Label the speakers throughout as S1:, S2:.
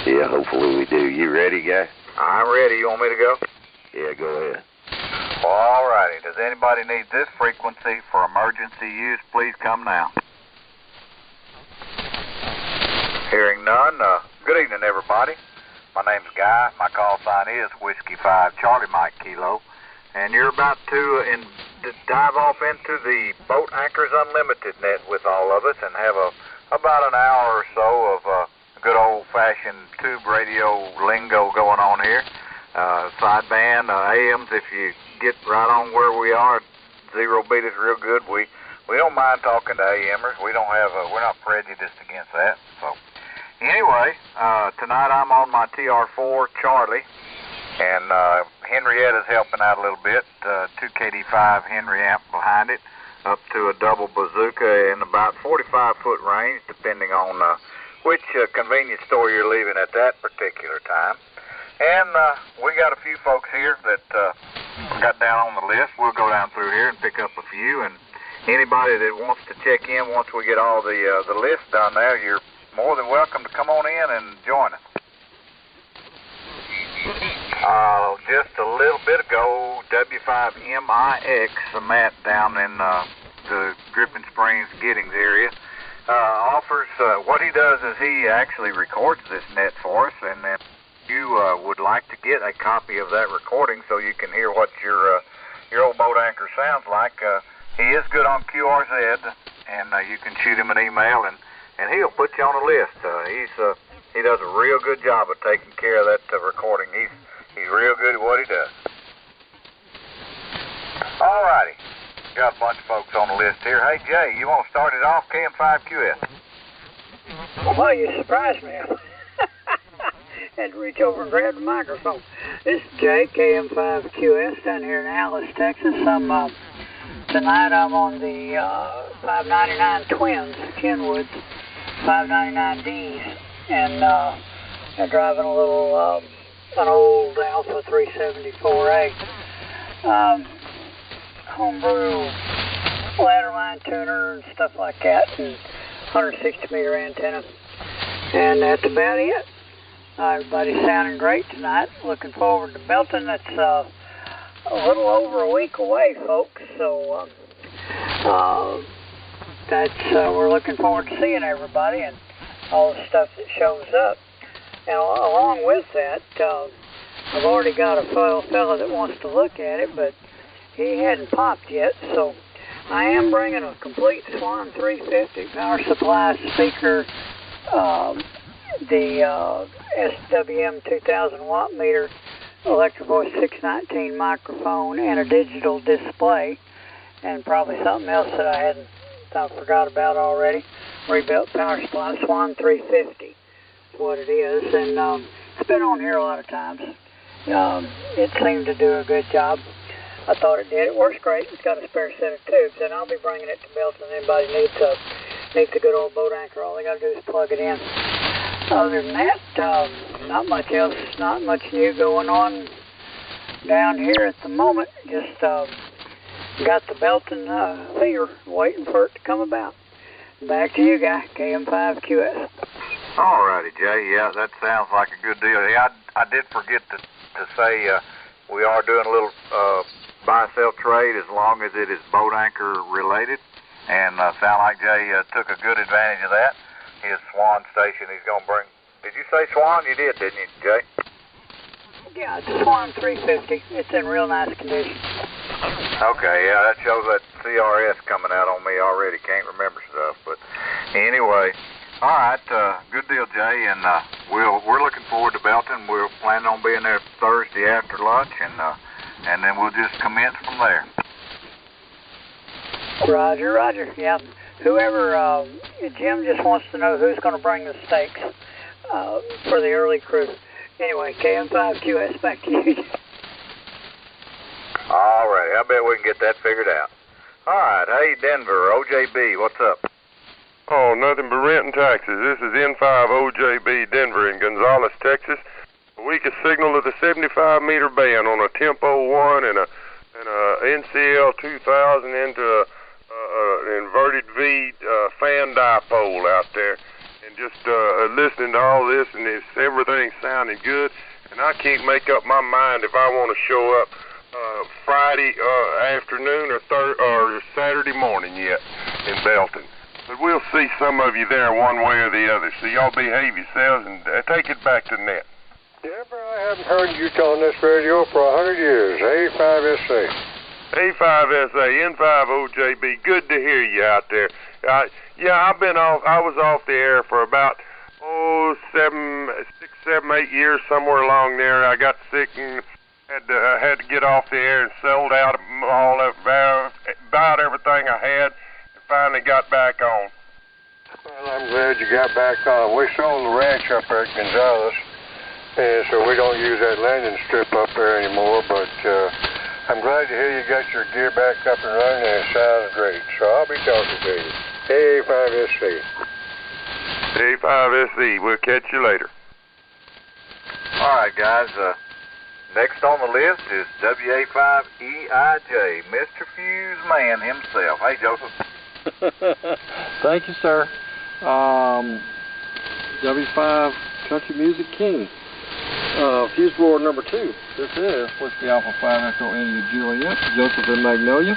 S1: Yeah, hopefully we do. You ready, guy?
S2: I'm ready. You want me to go?
S1: Yeah, go ahead.
S2: All righty. Does anybody need this frequency for emergency use? Please come now. Hearing none. Good evening, everybody. My name's Guy. My call sign is Whiskey 5 Charlie Mike Kilo. And you're about to dive off into the Boat Anchors Unlimited net with all of us and have about an hour or so of good old-fashioned tube radio lingo going on here. Sideband, AMs, if you get right on where we are, zero beat is real good. We don't mind talking to AMers. We're not prejudiced against that. So anyway, tonight I'm on my TR4 Charlie, and Henrietta's helping out a little bit. 2KD5 Henry amp behind it, up to a double bazooka in about 45-foot range, depending on which convenience store you're leaving at that particular time. And we got a few folks here that got down on the list. We'll go down through here and pick up a few. And anybody that wants to check in once we get all the list done there, you're more than welcome to come on in and join us. Just a little bit ago, W5MIX, Matt down in the Dripping Springs, Giddings area, offers, what he does is he actually records this net for us, and then you would like to get a copy of that recording so you can hear what your old boat anchor sounds like. He is good on QRZ, and you can shoot him an email, and he'll put you on a list. He does a real good job of taking care of that recording. He's real good at what he does. All righty. Got a bunch of folks on the list here. Hey, Jay, you want to start it off, KM5QS?
S3: Well, you surprised me. Had to reach over and grab the microphone. This is Jay, KM5QS, down here in Alice, Texas. Tonight I'm on the 599 Twins, Kenwoods 599Ds, and I'm driving a little, an old Alpha 374A. Homebrew ladder line tuner and stuff like that, and 160 meter antenna, and that's about it. Everybody's sounding great tonight. Looking forward to Belton. That's a little over a week away, folks, so we're looking forward to seeing everybody and all the stuff that shows up. And along with that, I've already got a fella that wants to look at it, but he hadn't popped yet, so I am bringing a complete Swan 350 power supply speaker, the SWM 2000 watt meter, Electro Voice 619 microphone, and a digital display, and probably something else that I forgot about already. Rebuilt power supply, Swan 350 is what it is, and it's been on here a lot of times. It seemed to do a good job. I thought it did. It works great. It's got a spare set of tubes, and I'll be bringing it to Belton. Anybody needs a good old boat anchor, all they got to do is plug it in. Other than that, not much else, not much new going on down here at the moment. Just got the Belton feeder, waiting for it to come about. Back to you, Guy, KM5QS.
S2: All righty, Jay. Yeah, that sounds like a good deal. Yeah, I did forget to say we are doing a little buy-sell trade as long as it is boat anchor related, and sound like Jay took a good advantage of that. His Swan station he's going to bring. Did you say Swan? You did, didn't you, Jay?
S3: Yeah, it's a Swan 350. It's in real nice condition.
S2: Okay, yeah, that shows that CRS coming out on me already. Can't remember stuff, but anyway. All right, good deal, Jay, and we're looking forward to Belton. We're planning on being there Thursday after lunch, and then we'll just commence from there.
S3: Roger, Roger. Yeah. Whoever, Jim just wants to know who's going to bring the steaks for the early crew. Anyway, KM5QS, back to you.
S2: All right, I bet we can get that figured out. All right, hey, Denver, OJB, what's up?
S4: Oh, nothing but Renton, Texas. This is N5OJB Denver in Gonzales, Texas. The weakest signal of the 75-meter band on a Tempo 1 and a NCL 2000 into an inverted V fan dipole out there. And just listening to all this, and everything sounding good, and I can't make up my mind if I want to show up Friday afternoon or Saturday morning yet in Belton. But we'll see some of you there one way or the other. So y'all behave yourselves and take it back to net.
S5: Deborah, I haven't heard you on this radio for 100 years. A5SA.
S4: A5SA, N5OJB. Good to hear you out there. Yeah, I was off the air for about 6, 7, 8 years, somewhere along there. I got sick and had to get off the air and sold out all of about everything I had, and finally got back on.
S5: Well, I'm glad you got back on. We sold the ranch up there at Gonzales, and so we don't use that landing strip up there anymore, but I'm glad to hear you got your gear back up and running, and it sounds great. So I'll be talking to you. A5SC.
S4: A5SC. We'll catch you later.
S2: All right, guys. Next on the list is WA5EIJ, Mr. Fuse Man himself. Hey, Joseph.
S6: Thank you, sir. W5 Country Music King. Fuse board number 2. This is Whiskey Alpha 5 Echo India Juliet, Joseph and Magnolia.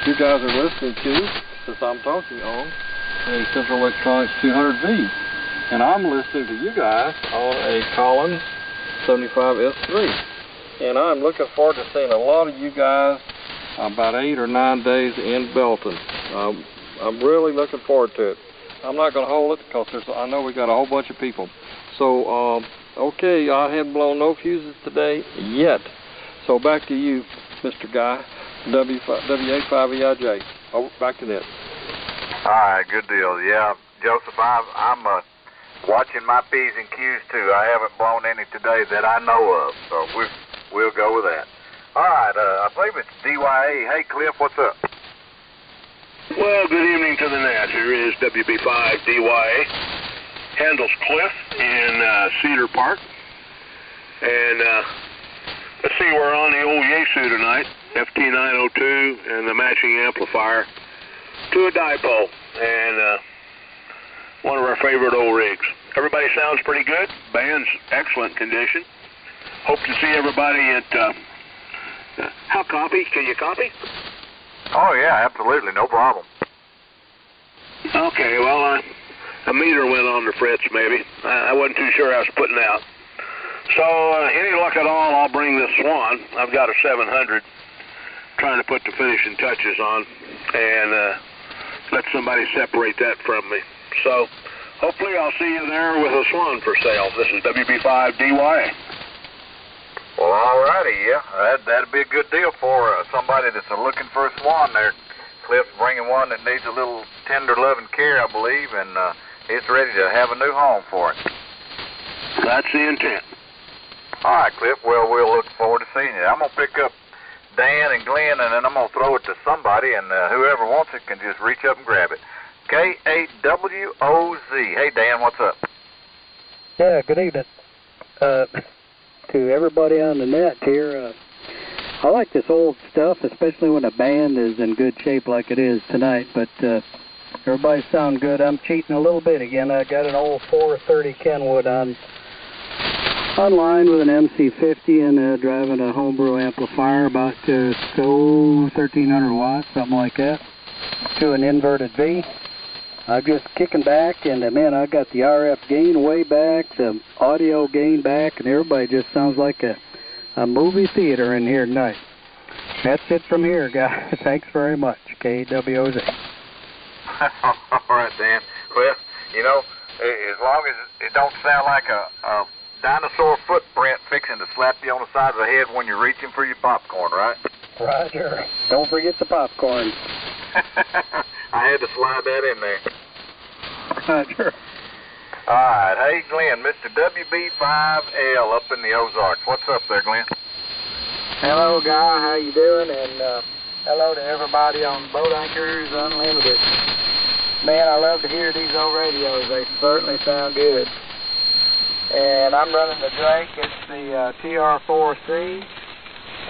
S6: You guys are listening to, since I'm talking on, a Central Electronics 200V. And I'm listening to you guys on a Collins 75S3. And I'm looking forward to seeing a lot of you guys about 8 or 9 days in Belton. I'm really looking forward to it. I'm not going to hold it because I know we got a whole bunch of people. So, okay, I haven't blown no fuses today yet. So back to you, Mr. Guy, WA5EIJ. Oh, back to that.
S2: All right, good deal. Yeah, Joseph, I'm watching my P's and Q's too. I haven't blown any today that I know of, so we'll go with that. All right, I believe it's DYA. Hey, Cliff, what's up?
S7: Well, good evening to the net. Here is WB5 DYA. Handles Cliff in Cedar Park. And let's see, we're on the old Yaesu tonight, FT902, and the matching amplifier to a dipole. And one of our favorite old rigs. Everybody sounds pretty good. Band's excellent condition. Hope to see everybody at, how copy? Can you copy?
S2: Oh, yeah, absolutely. No problem.
S7: Okay, well, a meter went on the fritz, maybe. I wasn't too sure I was putting out. So, any luck at all, I'll bring this Swan. I've got a 700 trying to put the finishing touches on and let somebody separate that from me. So, hopefully I'll see you there with a Swan for sale. This is WB5 DYA.
S2: Well, all righty, yeah. That'd be a good deal for somebody that's looking for a Swan there. Cliff's bringing one that needs a little tender loving care, I believe, and it's ready to have a new home for it.
S7: That's the intent.
S2: All right, Cliff. Well, we'll look forward to seeing you. I'm going to pick up Dan and Glenn, and then I'm going to throw it to somebody, and whoever wants it can just reach up and grab it. KAWOZ. Hey, Dan, what's up?
S8: Yeah, good evening. To everybody on the net here, I like this old stuff, especially when a band is in good shape like it is tonight, but everybody sound good. I'm cheating a little bit again. I got an old 430 Kenwood online with an MC50 and driving a homebrew amplifier, about 1,300 watts, something like that, to an inverted V. I'm just kicking back, and man, I got the RF gain way back, the audio gain back, and everybody just sounds like a movie theater in here tonight. That's it from here, guys. Thanks very much. KWOZ.
S2: All right, Dan. Well, you know, as long as it don't sound like a dinosaur footprint fixing to slap you on the side of the head when you're reaching for your popcorn, right?
S8: Roger. Don't forget the popcorn.
S2: I had to slide that in there.
S8: Roger.
S2: All right. Hey, Glenn, Mr. WB5L up in the Ozarks. What's up there, Glenn?
S3: Hello, Guy. How you doing? And hello to everybody on Boat Anchors Unlimited. Man, I love to hear these old radios. They certainly sound good. And I'm running the Drake. It's the TR4C.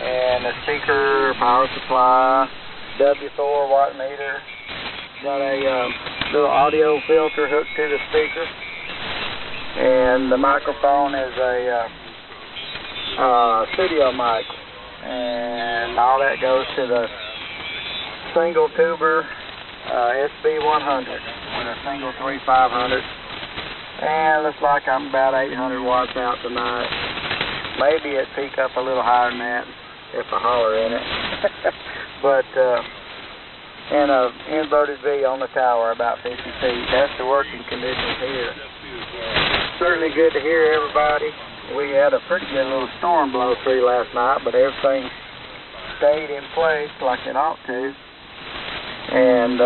S3: And the speaker, power supply, W4 watt meter. Got a little audio filter hooked to the speaker.
S8: And the microphone is a studio mic. And all that goes to the single tuber SB100 with a single 3500. And looks like I'm about 800 watts out tonight. Maybe it peak up a little higher than that if I holler in it. But and a inverted V on the tower about 50 feet. That's the working conditions here. Certainly good to hear everybody. We had a pretty good little storm blow through last night, but everything stayed in place like it ought to. And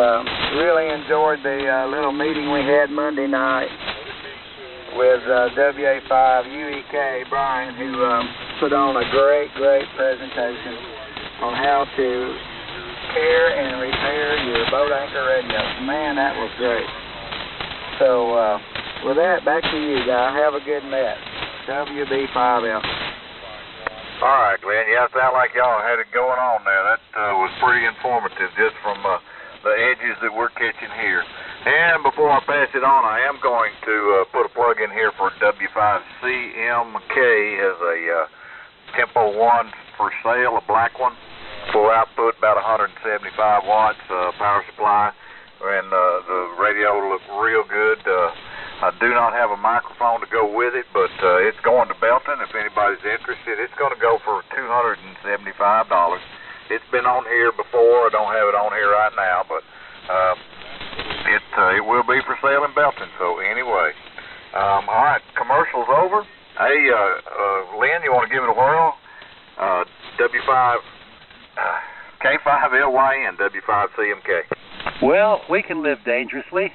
S8: really enjoyed the little meeting we had Monday night with WA5 UEK Brian, who put on a great presentation on how to care and repair your boat anchor radios. Man, that was great. So with that, back to you, guys. Have a good net. WB5L.
S2: All right, Glenn. Yeah, it sounded like y'all had it going on there. That was pretty informative just from the edges that we're catching here. And before I pass it on, I am going to put a plug in here for W5CMK as a Tempo 1 for sale, a black one. Full output, about 175 watts power supply. And the radio will look real good. I do not have a microphone to go with it, but it's going to Belton if anybody's interested. It's going to go for $275. It's been on here before. I don't have it on here right now, but it will be for sale in Belton. So anyway, all right, commercial's over. Hey, Lynn, you want to give it a whirl? K5LYN, W5CMK.
S9: Well, we can live dangerously,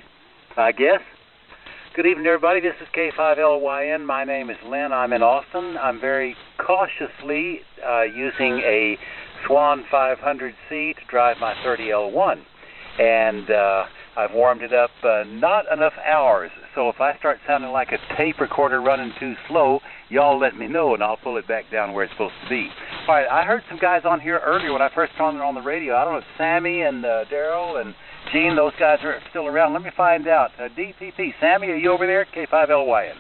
S9: I guess. Good evening, everybody. This is K5LYN. My name is Lynn. I'm in Austin. I'm very cautiously using a Swan 500C to drive my 30L1. And I've warmed it up not enough hours. So if I start sounding like a tape recorder running too slow, y'all let me know and I'll pull it back down where it's supposed to be. All right, I heard some guys on here earlier when I first turned on the radio. I don't know if Sammy and Daryl and Gene, those guys are still around. Let me find out. DPP, Sammy, are you over there? K5LYN.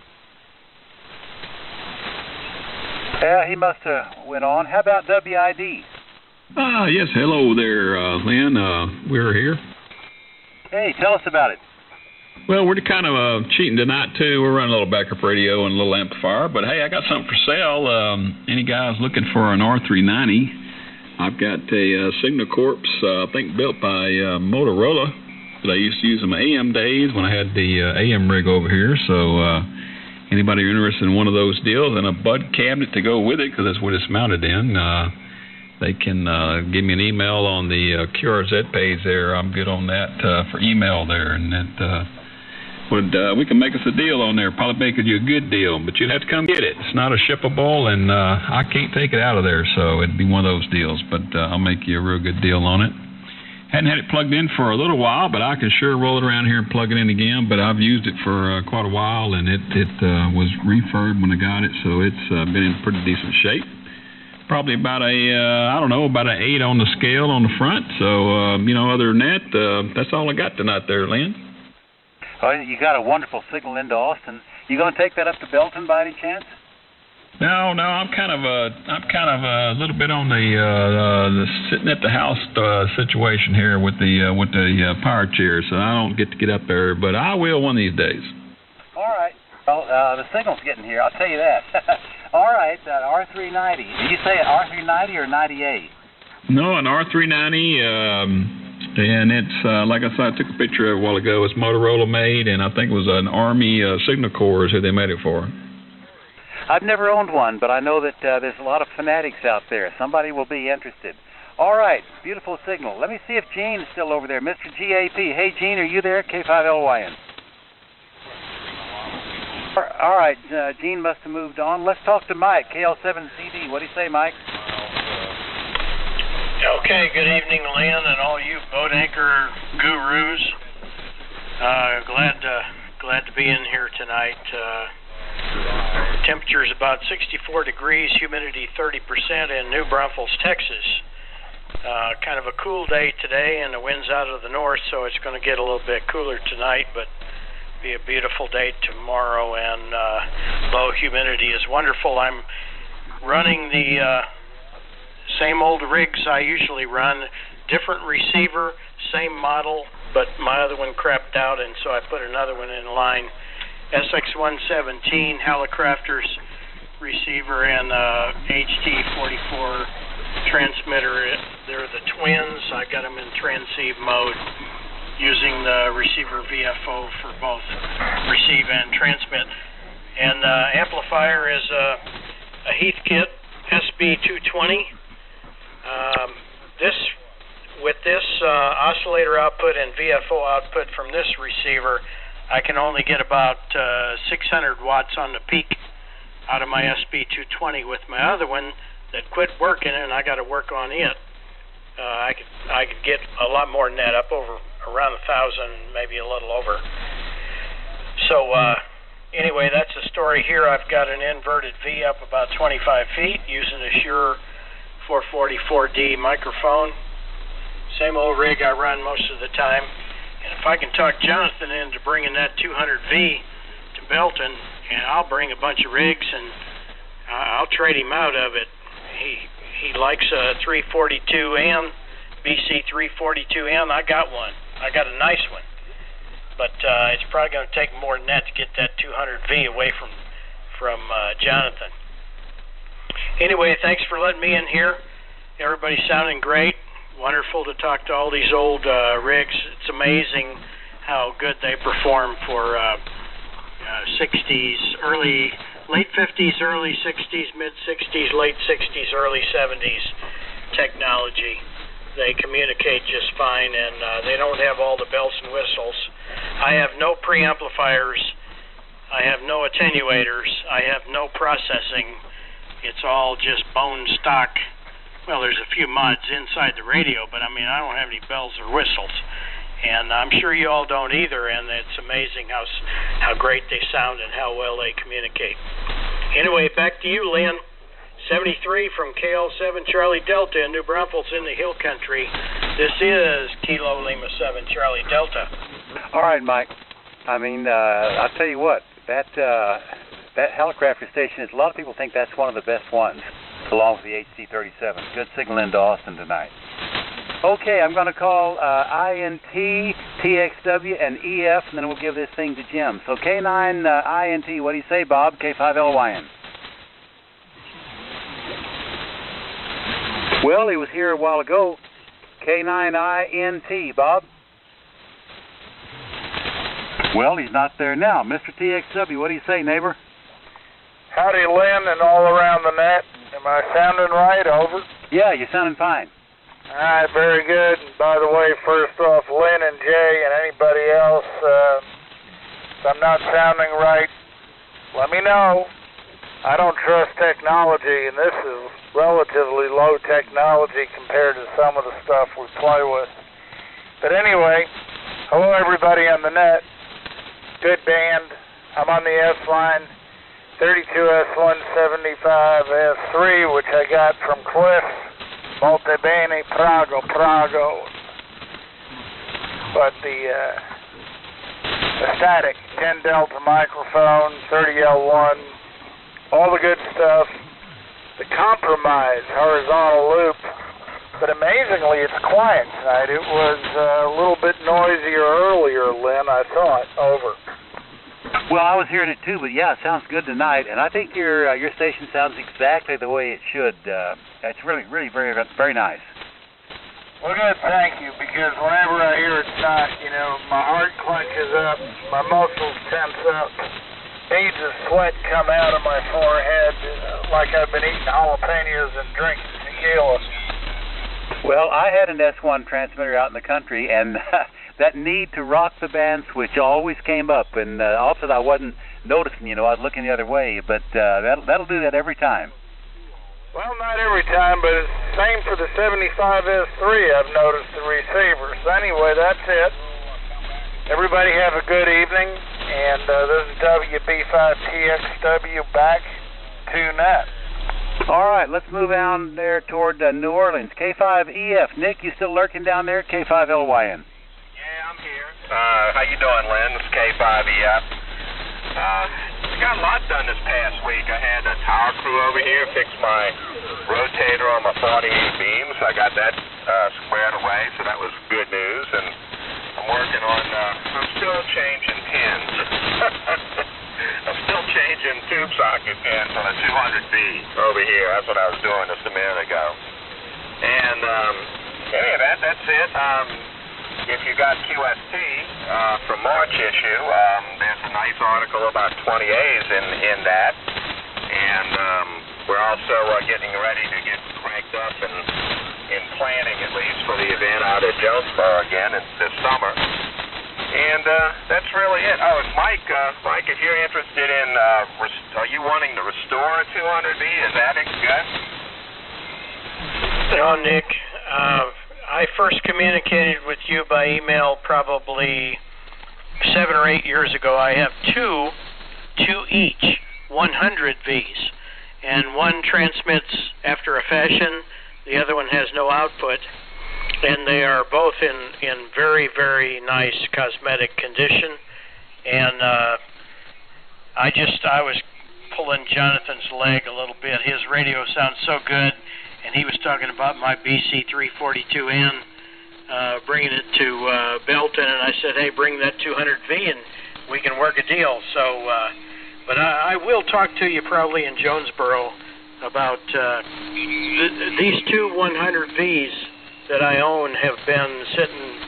S9: Yeah, he must have went on. How about WID?
S10: Yes, hello there, Lynn. We're here.
S9: Hey, tell us about it.
S10: Well, we're kind of cheating tonight, too. We're running a little backup radio and a little amplifier. But, hey, I got something for sale. Any guys looking for an R390? I've got a Signal Corps, I think built by Motorola. But I used to use them AM days when I had the AM rig over here. So anybody interested in one of those deals and a bud cabinet to go with it, because that's what it's mounted in, they can give me an email on the QRZ page there. I'm good on that for email there. And that we can make us a deal on there, probably make you a good deal, but you'd have to come get it. It's not a shippable, and I can't take it out of there, so it'd be one of those deals, but I'll make you a real good deal on it. Hadn't had it plugged in for a little while, but I can sure roll it around here and plug it in again, but I've used it for quite a while, and it was refurbed when I got it, so it's been in pretty decent shape. Probably about about an 8 on the scale on the front, so, other than that, that's all I got tonight there, Lynn.
S9: Oh, you got a wonderful signal into Austin. You going to take that up to Belton by any chance?
S10: No, I'm kind of a little bit on the sitting at the house situation here with the power chair, so I don't get to get up there, but I will one of these days.
S9: All right. Well, the signal's getting here. I'll tell you that. All right, that R390. Did you say an R390 or 98?
S10: No, an R390. And it's, like I said, I took a picture of it a while ago. It's Motorola made, and I think it was an Army Signal Corps who they made it for.
S9: I've never owned one, but I know that there's a lot of fanatics out there. Somebody will be interested. All right, beautiful signal. Let me see if Gene is still over there. Mr. GAP. Hey, Gene, are you there? K5LYN. All right, Gene must have moved on. Let's talk to Mike, KL7CD. What do you say, Mike?
S11: Okay, good evening, Lynn, and all you boat anchor gurus. Glad to be in here tonight. Temperature is about 64 degrees, humidity 30% in New Braunfels, Texas. Kind of a cool day today, and the wind's out of the north, so it's going to get a little bit cooler tonight, but Be a beautiful day tomorrow, and low humidity is wonderful. I'm running the same old rigs I usually run, different receiver, same model, but my other one crapped out, and so I put another one in line. SX117 Hallicrafters receiver and HT44 transmitter. They're the twins. I got them in transceive mode using the receiver VFO for both receive and transmit. And amplifier is a Heathkit SB220. With this oscillator output and VFO output from this receiver, I can only get about 600 watts on the peak out of my SB220. With my other one that quit working and I got to work on it, I could get a lot more than that, up over around 1,000, maybe a little over. So anyway, that's the story here. I've got an inverted V up about 25 feet using a Shure 444D microphone. Same old rig I run most of the time. And if I can talk Jonathan into bringing that 200V to Belton, and I'll bring a bunch of rigs and I'll trade him out of it. He likes a 342N, BC 342N. I got one. I got a nice one. But it's probably going to take more than that to get that 200V away from Jonathan. Anyway, thanks for letting me in here. Everybody's sounding great. Wonderful to talk to all these old rigs. It's amazing how good they perform for 60s, late 50s, early 60s, mid 60s, late 60s, early 70s technology. They communicate just fine, and they don't have all the bells and whistles. I have no preamplifiers. I have no attenuators. I have no processing. It's all just bone stock. Well, there's a few mods inside the radio, but I mean, I don't have any bells or whistles. And I'm sure you all don't either, and it's amazing how great they sound and how well they communicate. Anyway, back to you, Lynn. 73 from KL7 Charlie Delta in New Braunfels in the Hill Country. This is Kilo Lima 7 Charlie Delta.
S9: All right, Mike. I mean, I'll tell you what, that Hallicrafter station is, a lot of people think that's one of the best ones, along with the HC37. Good signal into Austin tonight. Okay, I'm going to call INT, TXW, and EF, and then we'll give this thing to Jim. So K9 INT, what do you say, Bob? K5LYN. Well, he was here a while ago. K9 INT, Bob. Well, he's not there now. Mr. TXW, what do you say, neighbor?
S2: Howdy, Lynn, and all around the net. Am I sounding right? Over.
S9: Yeah, you're sounding fine.
S2: All right, very good. And by the way, first off, Lynn and Jay and anybody else, if I'm not sounding right, let me know. I don't trust technology, and this is relatively low technology compared to some of the stuff we play with. But anyway, hello everybody on the net. Good band. I'm on the S line, 32S175S3, which I got from Cliff. Molto bene, Prago. But the static 10 Delta microphone, 30L1, all the good stuff. The compromise horizontal loop, but amazingly it's quiet tonight. It was a little bit noisier earlier, Lynn, I thought. Over.
S9: Well, I was hearing it too, but yeah, it sounds good tonight, and I think your station sounds exactly the way it should. It's really, very, very nice.
S2: Well, good, thank you, because whenever I hear it's not, my heart clenches up, my muscles tense up, beads of sweat come out of my forehead like I've been eating jalapenos and drinking tequila.
S9: Well, I had an S1 transmitter out in the country, and that need to rock the band switch always came up, and also I wasn't noticing, I was looking the other way, but that'll do that every time.
S2: Well, not every time, but it's the same for the 75S3, I've noticed the receiver. So anyway, that's it. Everybody have a good evening, and this is WB5TXW back to net.
S9: All right, let's move on there toward New Orleans. K5EF. Nick, you still lurking down there? K5LYN.
S12: Yeah, I'm here.
S7: How you doing, Lynn? This is K5EF. Got a lot done this past week. I had a tower crew over here fix my rotator on my 48 beams. I got that squared away, so that was good news. And I'm working on, I'm still changing pins. I'm still changing tube socket pins on a 200V over here. That's what I was doing just a minute ago. And anyway, that's it. If you got QST from March issue, there's a nice article about 20As in that, and we're also getting ready to get cranked up in planning, at least for the event out at Jonesboro again this summer. And that's really it. Oh, and Mike, if you're interested in, are you wanting to restore a 200V? Is that good?
S11: No, Nick. I first communicated with you by email probably 7 or 8 years ago. I have two each 100Vs, and one transmits after a fashion, the other one has no output, and they are both in very, very nice cosmetic condition. And I was pulling Jonathan's leg a little bit. His radio sounds so good. And he was talking about my BC342N, bringing it to Belton, and I said, hey, bring that 200V and we can work a deal. So, but I will talk to you probably in Jonesboro about these two 100Vs that I own have been sitting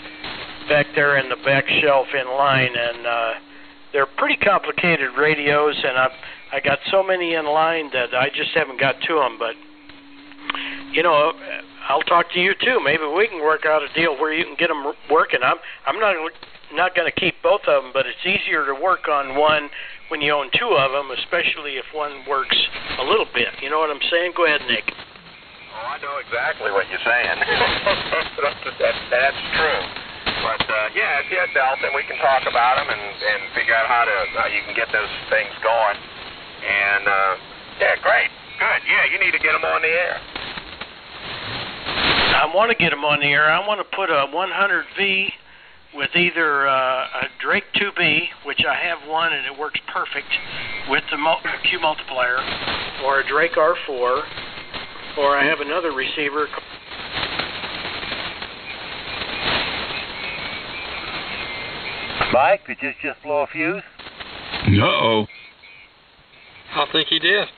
S11: back there in the back shelf in line, and they're pretty complicated radios, and I got so many in line that I just haven't got to them, but you know, I'll talk to you too. Maybe we can work out a deal where you can get them working. I'm not going to keep both of them, but it's easier to work on one when you own two of them, especially if one works a little bit. You know what I'm saying? Go ahead, Nick.
S7: Oh, I know exactly what you're saying. That's true. But yeah, if you had Belton, we can talk about them and figure out how you can get those things going. And yeah, great, good. Yeah, you need to get them on the air.
S11: I want to get them on the air. I want to put a 100V with either a Drake 2B, which I have one and it works perfect with the Q multiplier, or a Drake R4, or I have another receiver.
S9: Mike, did you just blow a fuse?
S10: Uh-oh.
S6: I think he did.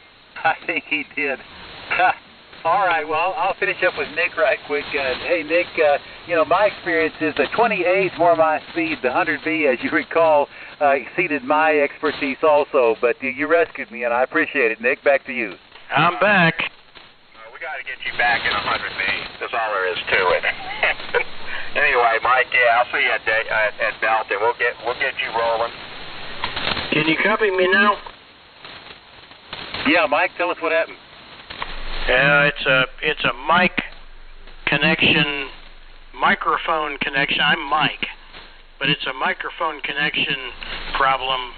S9: I think he did. All right, well, I'll finish up with Nick right quick. Hey, Nick, you know, my experience is the 20A is more my speed. The 100V, as you recall, exceeded my expertise also. But you rescued me, and I appreciate it. Nick, back to you.
S11: I'm back.
S7: We got to get you back in 100V. That's all there is to it. Anyway, Mike, yeah, I'll see you at Belton. We'll get you rolling.
S11: Can you copy me now?
S9: Yeah, Mike, tell us what happened.
S11: It's a mic connection, microphone connection. I'm Mike, but it's a microphone connection problem,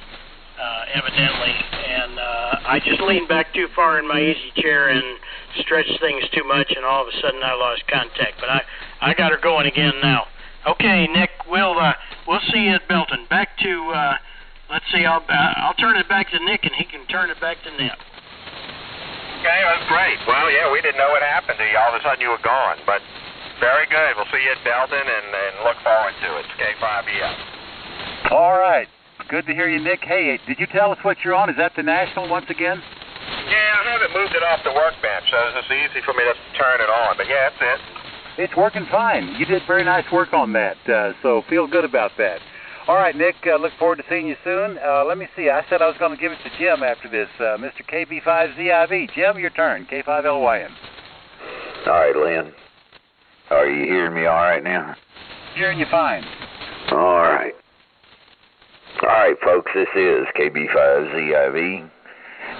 S11: evidently. And I just leaned back too far in my easy chair and stretched things too much, and all of a sudden I lost contact. But I got her going again now. Okay, Nick, we'll see you at Belton. Back to let's see. I'll turn it back to Nick, and he can turn it back to Nip.
S7: Okay, that's great. Well, yeah, we didn't know what happened to you. All of a sudden you were gone. But very good. We'll see you at Belton and look forward to it. It's K5EF.
S9: All right. Good to hear you, Nick. Hey, did you tell us what you're on? Is that the National once again?
S7: Yeah, I haven't moved it off the workbench, so it's easy for me to turn it on. But yeah, that's it.
S9: It's working fine. You did very nice work on that, so feel good about that. All right, Nick, look forward to seeing you soon. Let me see. I said I was going to give it to Jim after this. Mr. KB5ZIV. Jim, your turn. K5LYN.
S1: All right, Lynn. Are you hearing me all right now?
S9: Hearing you fine.
S1: All right. All right, folks, this is KB5ZIV.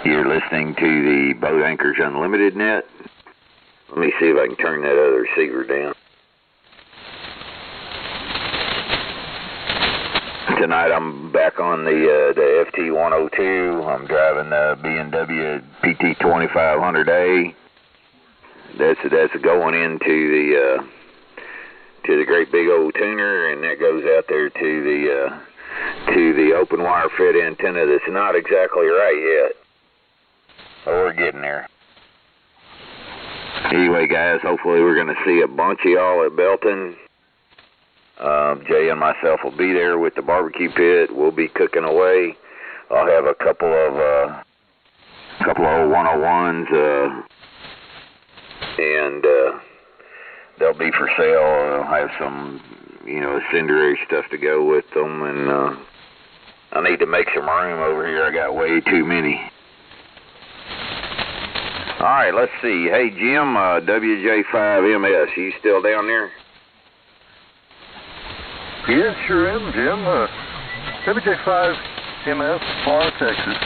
S1: You're listening to the Boat Anchors Unlimited net. Let me see if I can turn that other receiver down. Tonight I'm back on the FT102. I'm driving the B&W PT2500A. That's going into to the great big old tuner, and that goes out there to the open wire fed antenna that's not exactly right yet. But we're getting there. Anyway, guys, hopefully we're going to see a bunch of y'all at Belton. Jay and myself will be there with the barbecue pit. We'll be cooking away. I'll have a couple of old 101s, and they'll be for sale. I'll have some, incendiary stuff to go with them, and I need to make some room over here. I got way too many. All right, let's see. Hey, Jim, WJ5MS, you still down there?
S5: Yeah, sure am, Jim. WJ5MS, Florida, Texas.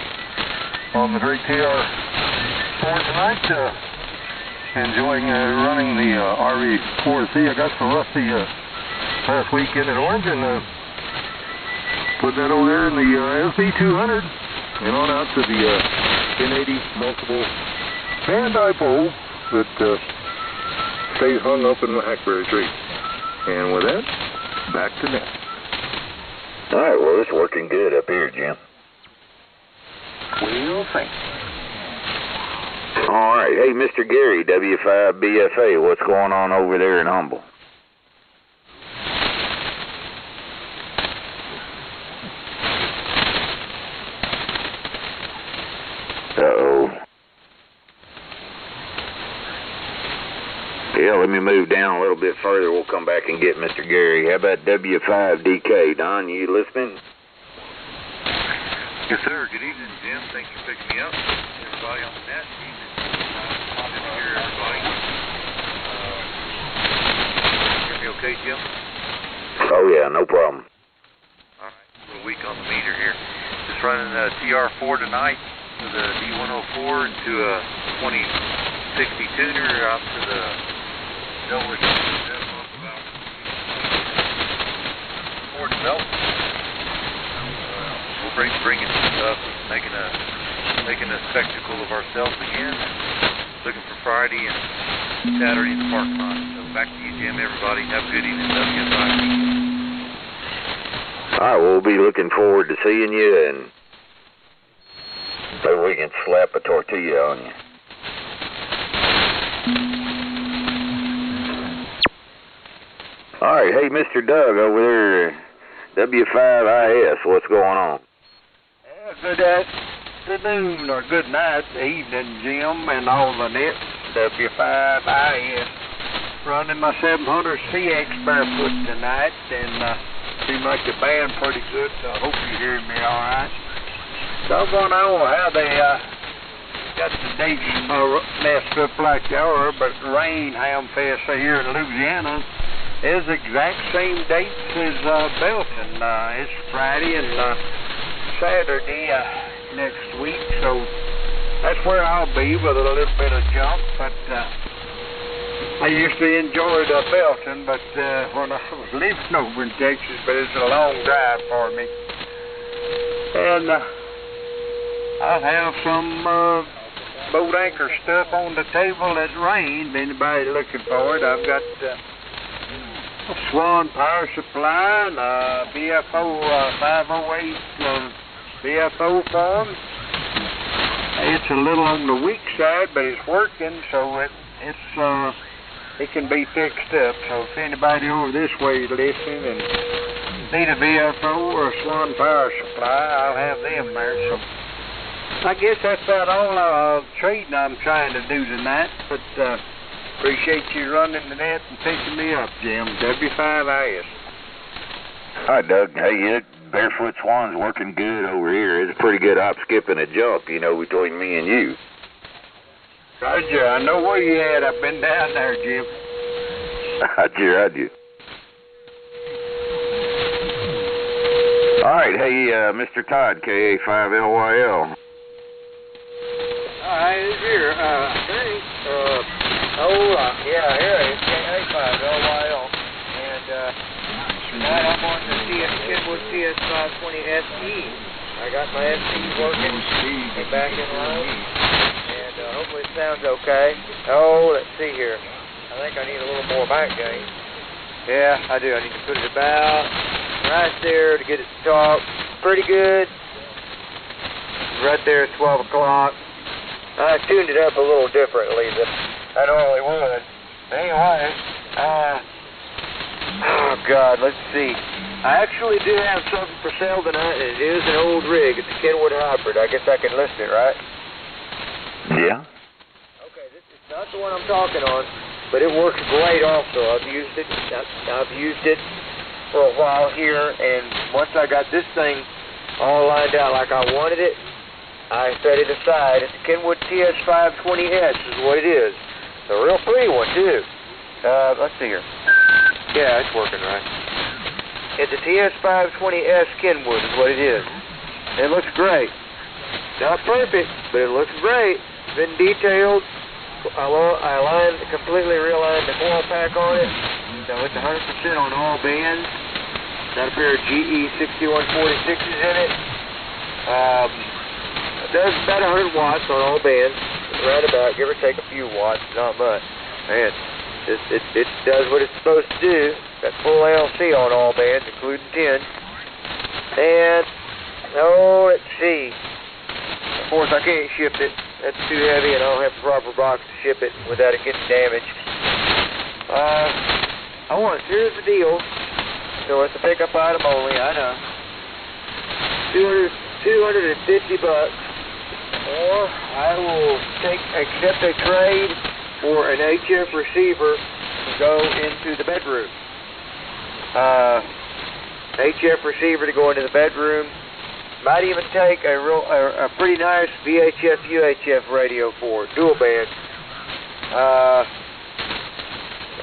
S5: On the great TR4 tonight. Enjoying running the RV4C. I got so rusty last weekend at Orange, and put that over there in the SB200 and on out to the 1080 multiple band dipole that stays hung up in the hackberry tree. And with that, back to net.
S1: All right, well, it's working good up here, Jim.
S5: We'll see.
S1: All right. Hey, Mr. Gary, W5BFA, what's going on over there in Humble? Uh-oh. Yeah, let me move down a little bit further. We'll come back and get Mr. Gary. How about W5DK? Don, you listening?
S2: Yes, sir. Good evening, Jim. Thanks for picking me up. Everybody on the net. Good to hear everybody. Hear me okay, Jim?
S1: Oh, yeah, no problem.
S2: All right. A little weak on the meter here. Just running a TR4 tonight with a D104 into a 2060 tuner out to the Delaware about Ford development. We'll bringing some stuff, making a spectacle of ourselves again. Looking for Friday and Saturday in the parking lot. So back to you, Jim. Everybody, have a good evening. WFIP.
S1: All right, we'll be looking forward to seeing you, and maybe we can slap a tortilla on you. All right, hey, Mr. Doug over there, W5IS, what's going on?
S12: Good afternoon or good night, evening, Jim, and all the nets. W5IS, running my 700CX barefoot tonight, and seems like the band pretty good, so I hope you hear me all right. Doggone, I don't know how they got the dates messed up like they are, but Rain Hamfest here in Louisiana is the exact same dates as Belton. It's Friday and Saturday next week, so that's where I'll be with a little bit of jump. But I used to enjoy Belton, but when I was living over in Texas, but it's a long drive for me. And I'll have some boat anchor stuff on the table that's rained. Anybody looking for it? I've got Swan Power Supply and BFO 508 BFO form. It's a little on the weak side, but it's working, so it can be fixed up. So if anybody over this way is listening and need a BFO or a Swan Power Supply, I'll have them there. So I guess that's about all trading I'm trying to do tonight, but appreciate you running the net and picking me up, Jim. W5IS.
S1: Hi, Doug. Hey, Barefoot Swan's working good over here. It's a pretty good hop, skip, and a jump, between me and you.
S12: Roger. I know where you at. I've been down there, Jim.
S1: Roger. All right. Hey, Mr. Todd, KA5LYL.
S13: Hi, it's here. Hey. Here it is, KA5LYL. And tonight I'm on the Kenwood CS520SE. I got my SE working and back in line. And hopefully it sounds okay. Oh, let's see here. I think I need a little more back gain. Yeah, I do. I need to put it about right there to get it to talk. Pretty good. Right there at 12 o'clock. I tuned it up a little differently than I normally would. Anyway, oh God, let's see. I actually do have something for sale tonight, and it is an old rig. It's a Kenwood hybrid. I guess I can list it, right?
S1: Yeah.
S13: Okay, this is not the one I'm talking on, but it works great also. I've used it for a while here, and once I got this thing all lined out like I wanted it, I set it aside. It's a Kenwood TS520S is what it is. It's a real pretty one, too. Let's see here. Yeah, it's working right. It's a TS520S Kenwood is what it is. It looks great. Not perfect, but it looks great. It's been detailed. I completely realigned the coil pack on it. So it's 100% on all bands. Got a pair of GE 6146s in it. It does about 100 watts on all bands. Right about, give or take a few watts, not much. Man, it does what it's supposed to do. Got full LC on all bands, including 10. And, let's see. Of course, I can't ship it. That's too heavy, and I don't have the proper box to ship it without it getting damaged. Here's the deal. So it's a pickup item only, I know. $250, or I will accept a trade for an HF receiver to go into the bedroom. HF receiver to go into the bedroom. Might even take a pretty nice VHF UHF radio for it, dual band. I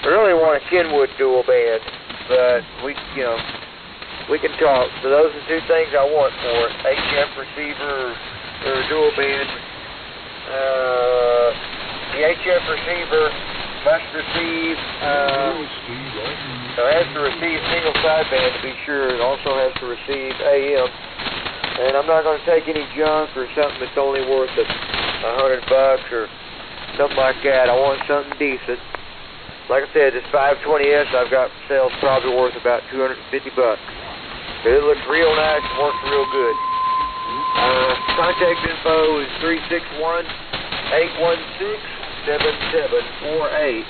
S13: really want a Kenwood dual band, but we can talk. So those are the two things I want for it: HF receiver or a dual band. The HF receiver must receive, has to receive single sideband to be sure. It also has to receive AM. And I'm not going to take any junk or something that's only worth $100 or something like that. I want something decent. Like I said, this 520S I've got for sale is probably worth about $250. But it looks real nice and works real good. Contact info is 361-816-7748.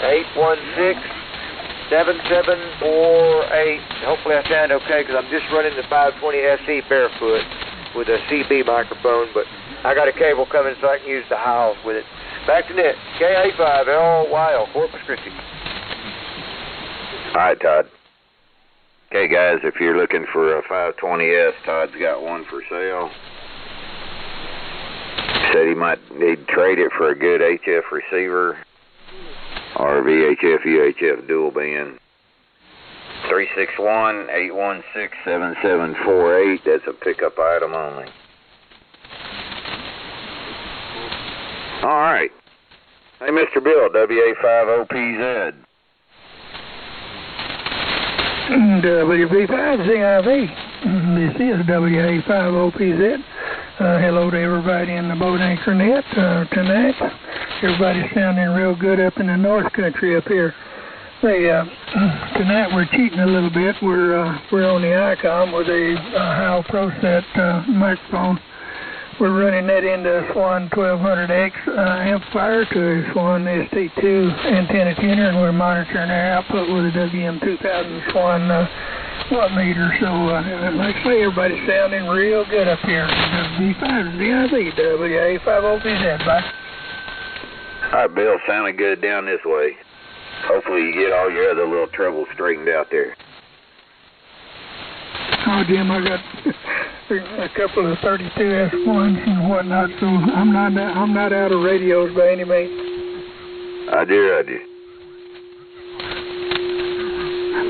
S13: 361-816-7748. Hopefully I sound okay because I'm just running the 520 SE barefoot with a CB microphone, but I got a cable coming so I can use the house with it. Back to net. KA5LYL, Corpus Christi.
S1: All right, Todd. Okay, guys, if you're looking for a 520S, Todd's got one for sale. Said he'd trade it for a good HF receiver or VHF UHF dual band. 361-816-7748. That's a pickup item only. All right. Hey, Mr. Bill, WA5OPZ.
S14: WB5ZIV. This is WA5OPZ. Hello to everybody in the Boat Anchor Net tonight. Everybody's sounding real good up in the North Country up here. Tonight we're cheating a little bit. We're on the ICOM with a Howe ProSet microphone. We're running that into a Swan 1200X amplifier to a Swan ST2 antenna tuner, and we're monitoring our output with a WM2000 Swan watt meter. So, like I say, everybody's sounding real good up here. WB5ZIV, WA5OPZ. Bye.
S1: All right, Bill, sounding good down this way. Hopefully you get all your other little troubles straightened out there.
S14: Oh, Jim, I got a couple of 32S1s and whatnot, so I'm not out of radios by any means.
S1: I do.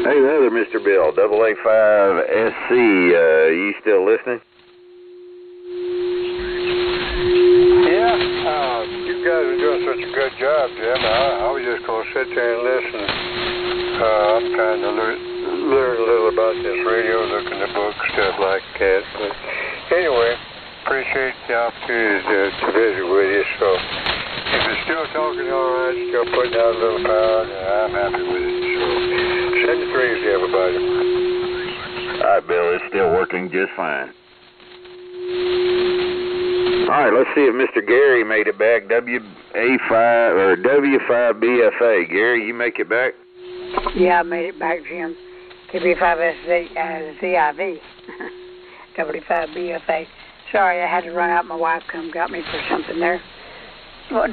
S1: Hey, the other Mr. Bill, AA5SC, you still listening?
S5: Yeah, you guys are doing such a good job, Jim. I was just going to sit there and listen. I'm trying to learn a little about this radio, looking at books, stuff like that. But anyway, appreciate the opportunity to visit with you. So If it's still talking all right, still putting out a little power, I'm happy with it. So, send the threes to everybody.
S1: All right, Bill, it's still working just fine. All right, let's see if Mr. Gary made it back. WA5 or W5BFA. Gary, you make it back?
S3: Yeah, I made it back, Jim. KB5SZIV. W5BFA. Sorry, I had to run out. My wife got me for something there. Well,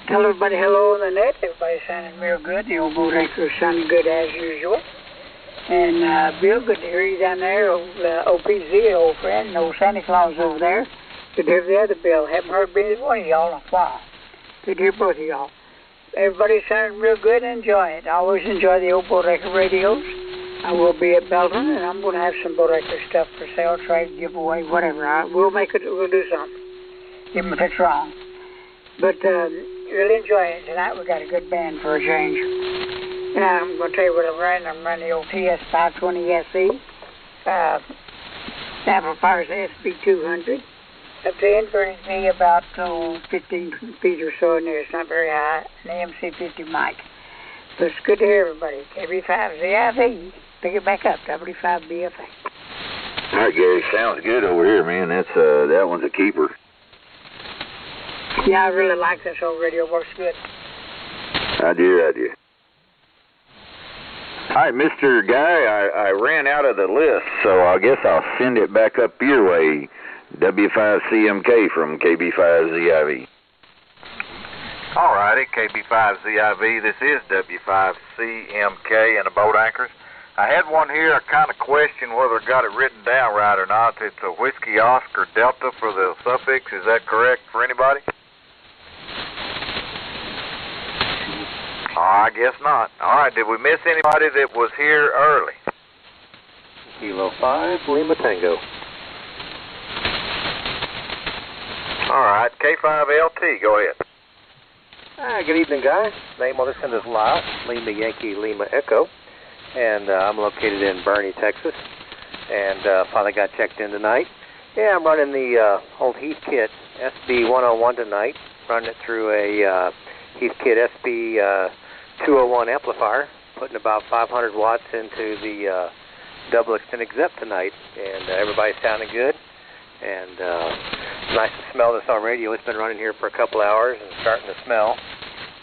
S3: tell everybody hello on the net. Everybody's sounding real good. The old boat anchor is sounding good as usual. And Bill, good to hear you down there. OPZ, old friend, old Santa Claus over there. Good to hear the other Bill. Haven't heard either one of y'all in a while. Good to hear both of y'all. Everybody's sounding real good and enjoy it. I always enjoy the old boat anchor radios. I will be at Belton, and I'm going to have some boat anchor stuff for sale, trade, giveaway, whatever. We'll do something, even if it's wrong. But really enjoy it tonight. We got a good band for a change. And I'm going to tell you what I'm running. I'm running the old TS520 SE. Amplifier's SB200. Up to inverted V about 15 feet or so in there. It's not very high. An AMC50 mic. But it's good to hear everybody. KB5ZIV. Pick it back up. W5BFA.
S1: All right, Gary. Sounds good over here, man. That one's a keeper.
S3: Yeah, I really like this old radio. Works good.
S1: I do. All right, Mr. Guy, I ran out of the list, so I guess I'll send it back up your way. W5CMK from KB5ZIV.
S2: All righty, KB5ZIV. This is W5CMK and the boat anchors. I had one here. I kind of questioned whether I got it written down right or not. It's a Whiskey Oscar Delta for the suffix. Is that correct for anybody? I guess not. All right, did we miss anybody that was here early?
S9: Kilo 5, Lima Tango.
S2: All right, K5LT, go ahead.
S9: Good evening, guys. Name on this end is Lima Yankee Lima Echo, and I'm located in Bernie, Texas, and finally got checked in tonight. Yeah, I'm running the old Heathkit SB101 tonight, running it through a Heathkit SB201 amplifier, putting about 500 watts into the double extended ZEP tonight, and everybody's sounding good. And nice to smell this on radio. It's been running here for a couple hours and starting to smell,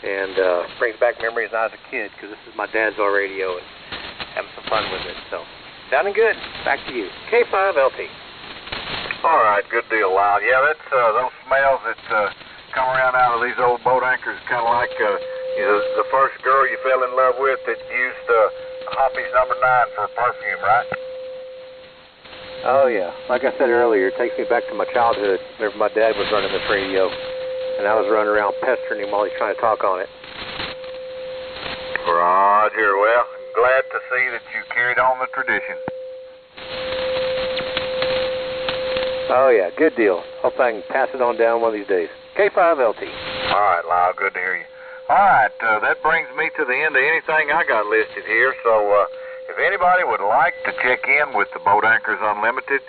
S9: and brings back memories when I was a kid, because this is my dad's old radio and having some fun with it. So, sounding good. Back to you. K5LT.
S2: All right, good deal, Lyle. Yeah, that's those smells that come around out of these old boat anchors, kind of like the first girl you fell in love with that used Hoppy's No. 9 for perfume, right?
S9: Oh, yeah. Like I said earlier, it takes me back to my childhood whenever my dad was running this radio, and I was running around pestering him while he's trying to talk on it.
S2: Roger. Well, glad to see that you carried on the tradition.
S9: Oh, yeah. Good deal. Hope I can pass it on down one of these days. K5LT.
S2: All right, Lyle. Good to hear you. All right. That brings me to the end of anything I got listed here, so if anybody would like to check in with the Boat Anchors Unlimited,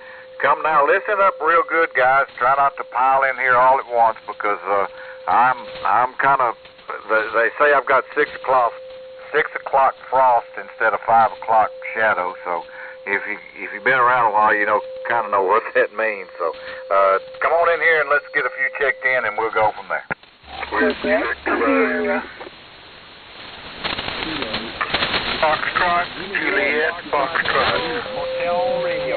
S2: come now. Listen up real good, guys. Try not to pile in here all at once, because I'm kind of. They say I've got 6 o'clock frost instead of 5 o'clock shadow. So if you've been around a while, you kind of know what that means. So come on in here and let's get a few checked in, and we'll go from there.
S5: Foxtrot, Juliet, Foxtrot.
S2: Hotel Radio.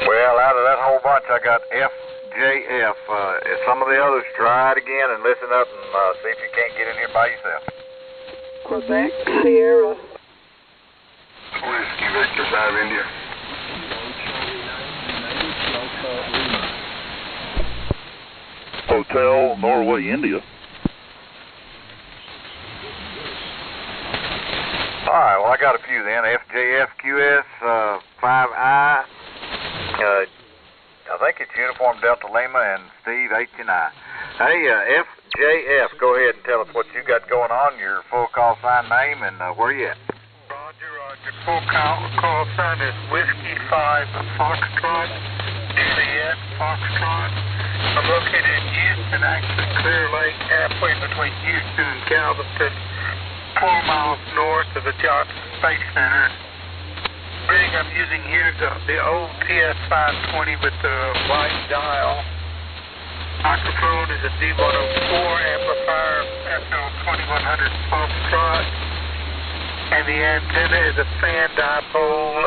S2: Well, out of that whole bunch, I got FJF. Some of the others, try it again and listen up and see if you can't get in here by yourself.
S3: Quebec, Sierra.
S5: Whiskey Victor 5 India.
S15: Hotel Norway, India.
S2: All right, well, I got a few then. FJFQS 5I. I think it's Uniform Delta Lima and Steve H&I. Hey, FJF, go ahead and tell us what you got going on, your full call sign name, and where you at?
S5: Roger. Full call sign is Whiskey 5 Foxtrot, Juliet Foxtrot,
S14: I'm located in Houston, actually Clear Lake, halfway between Houston and Galveston, 4 miles north of the Johnson Space Center. Rig I'm using here is the old TS520 with the white dial. Microphone is a D104 amplifier, SL2100 Foxtrot. And the antenna is a fan dipole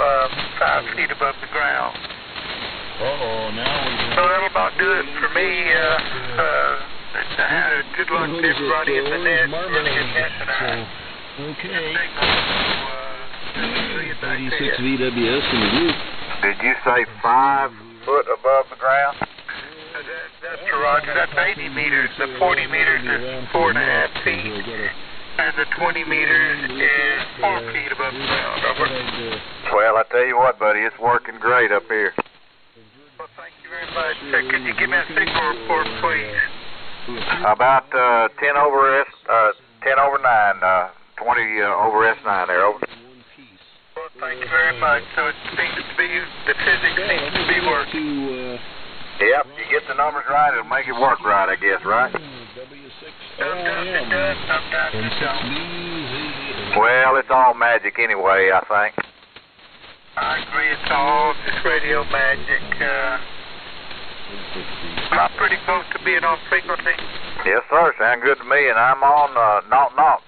S14: 5 feet above the ground. So that'll about do it for me. Good luck to everybody in the net. Really good net tonight.
S10: Okay. 36 VWS in the group.
S2: Did you say 5 foot above the ground?
S14: That's Roger. That's 80 meters. The 40 meters is 4.5 feet. And the 20 meters is 4 feet above the ground. Over.
S2: Well, I tell you what, buddy, it's working great up here.
S14: Well, thank you very much. Could you give me a signal report, please?
S2: About 10 over 9, 20 over S9 there. Over.
S14: Well, thank you very much. So it seems to be, the physics seems to be working.
S2: Yep, you get the numbers right, it'll make it work right, I guess, right?
S14: Sometimes it does, sometimes it don't.
S2: Well, it's all magic anyway, I think.
S14: I agree, it's all just radio magic. I'm pretty close to being on frequency.
S2: Yes, sir, sound good to me, and I'm on knock.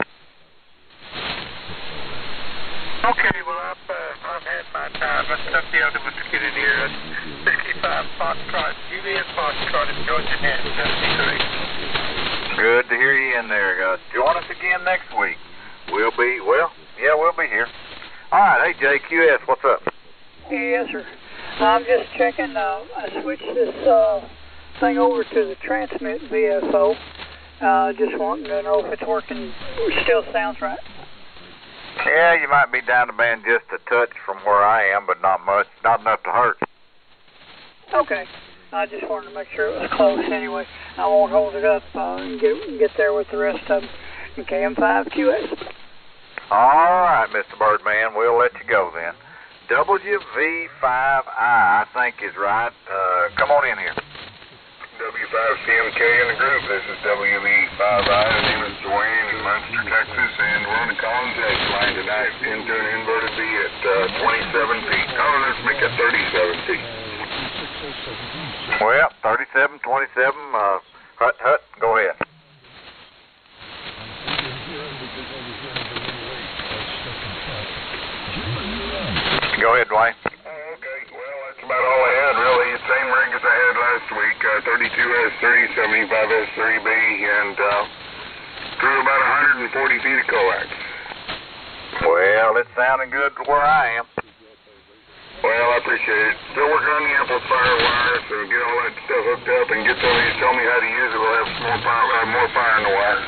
S14: Okay, well, I've had my time. Let's let the other ones get in here. 65 Foxtrot, Juliet Foxtrot in Georgia Net, 73.
S2: Good to hear you in there. Join us again next week. We'll be here. All right, hey, JQS, what's up?
S3: Yes, sir. I'm just checking. I switched this thing over to the transmit VFO. Just wanting to know if it's working. Still sounds right.
S2: Yeah, you might be down the band just a touch from where I am, but not much. Not enough to hurt.
S3: Okay. I just wanted to make sure it was close anyway. I won't hold it up and get there with the rest of them. KM5QS.
S2: All right, Mr. Birdman, we'll let you go then. WV5I, I think is right. Come on in here.
S15: W5CMK in the group. This is WV5I. The name is Dwayne in Munster, Texas, and we're on the Collins Edge line tonight into an inverted V at 27 feet. Oh, let's make it 37 feet.
S2: Well, 37, 27, hut, go ahead. Go ahead, Dwayne.
S15: Okay, well, that's about all I had, really. The same rig as I had last week, 32S3, 75S3B, and threw about 140 feet of coax.
S2: Well, it's sounding good where I am.
S15: Well, I appreciate it. Still working on the amplifier wire, so get all that stuff hooked up and get somebody to tell me how to use it. We'll have some more fire in the wire.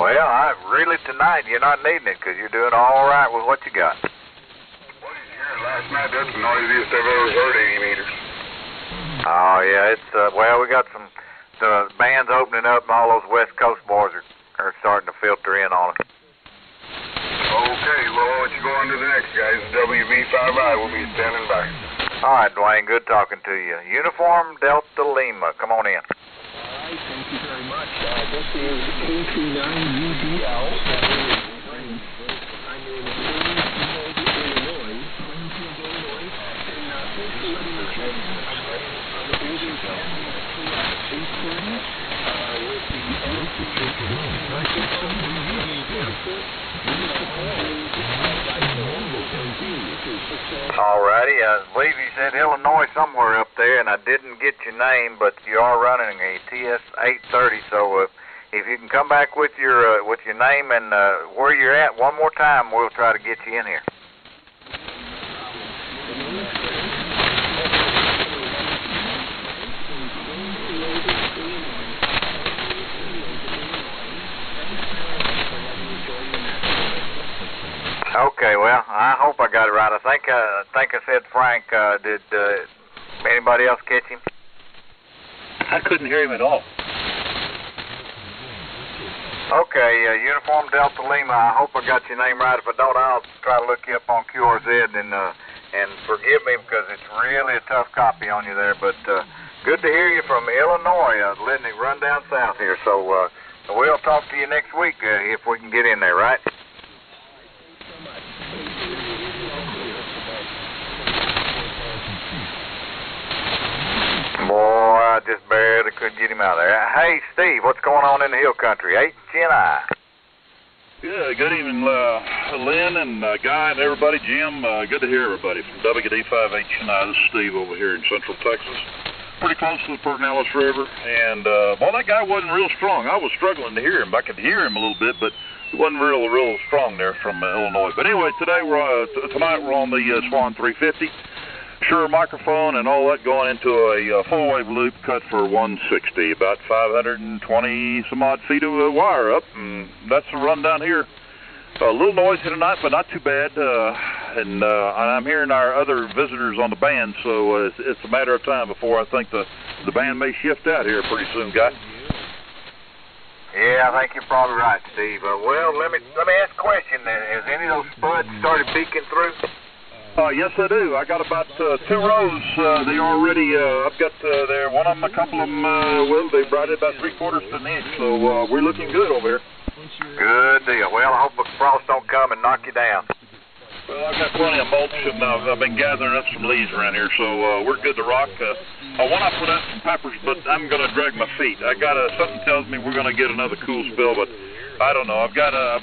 S2: Well, really tonight you're not needing it because you're doing all right with what you got.
S15: Last night, that's the noisiest I've ever heard 80 meters.
S2: Oh, yeah, it's, well, we got the bands opening up and all those West Coast boys are starting to filter in on it.
S15: Okay, well, I'll let you go on to the next, guys. WV5I will be standing by.
S2: All right, Dwayne, good talking to you. Uniform Delta Lima, come on in.
S16: All right, thank you very much. This is K29UDL. I'm in Illinois.
S2: All righty, I believe you said Illinois somewhere up there, and I didn't get your name, but you are running a TS830, so if you can come back with your name and where you're at one more time, we'll try to get you in here. Okay, well, I hope I got it right. I think I said Frank. Did anybody else catch him?
S9: I couldn't hear him at all.
S2: Okay, Uniform Delta Lima. I hope I got your name right. If I don't, I'll try to look you up on QRZ and forgive me because it's really a tough copy on you there. But good to hear you from Illinois, letting it run down south here. So we'll talk to you next week if we can get in there, right? Boy, I just barely could get him out of there. Hey, Steve, what's going on in the hill country? HNI.
S17: Yeah, good evening, Lynn and Guy and everybody. Jim, good to hear everybody from WD5HNI. This is Steve over here in Central Texas. Pretty close to the Pedernales River. And, well, that guy wasn't real strong. I was struggling to hear him. I could hear him a little bit, but he wasn't real strong there from Illinois. But anyway, today tonight we're on the Swan 350. Shure microphone and all that going into a full-wave loop cut for 160, about 520 some odd feet of wire up, and that's the run down here. A little noisy tonight, but not too bad. And I'm hearing our other visitors on the band, so it's a matter of time before I think the band may shift out here pretty soon, Guy.
S2: Yeah, I think you're probably right, Steve. Well, let me ask a question then. Has any of those spuds started peeking through?
S17: Yes, I do. I got about 2 rows. They already, I've got there, one of them, a couple of them, well, they've brought it about 3/4 to an inch, so we're looking good over here.
S2: Good deal. Well, I hope the frost don't come and knock you down.
S17: Well, I've got plenty of mulch, and I've been gathering up some leaves around here, so we're good to rock. I want to put out some peppers, but I'm going to drag my feet. Something tells me we're going to get another cool spell, but I don't know. I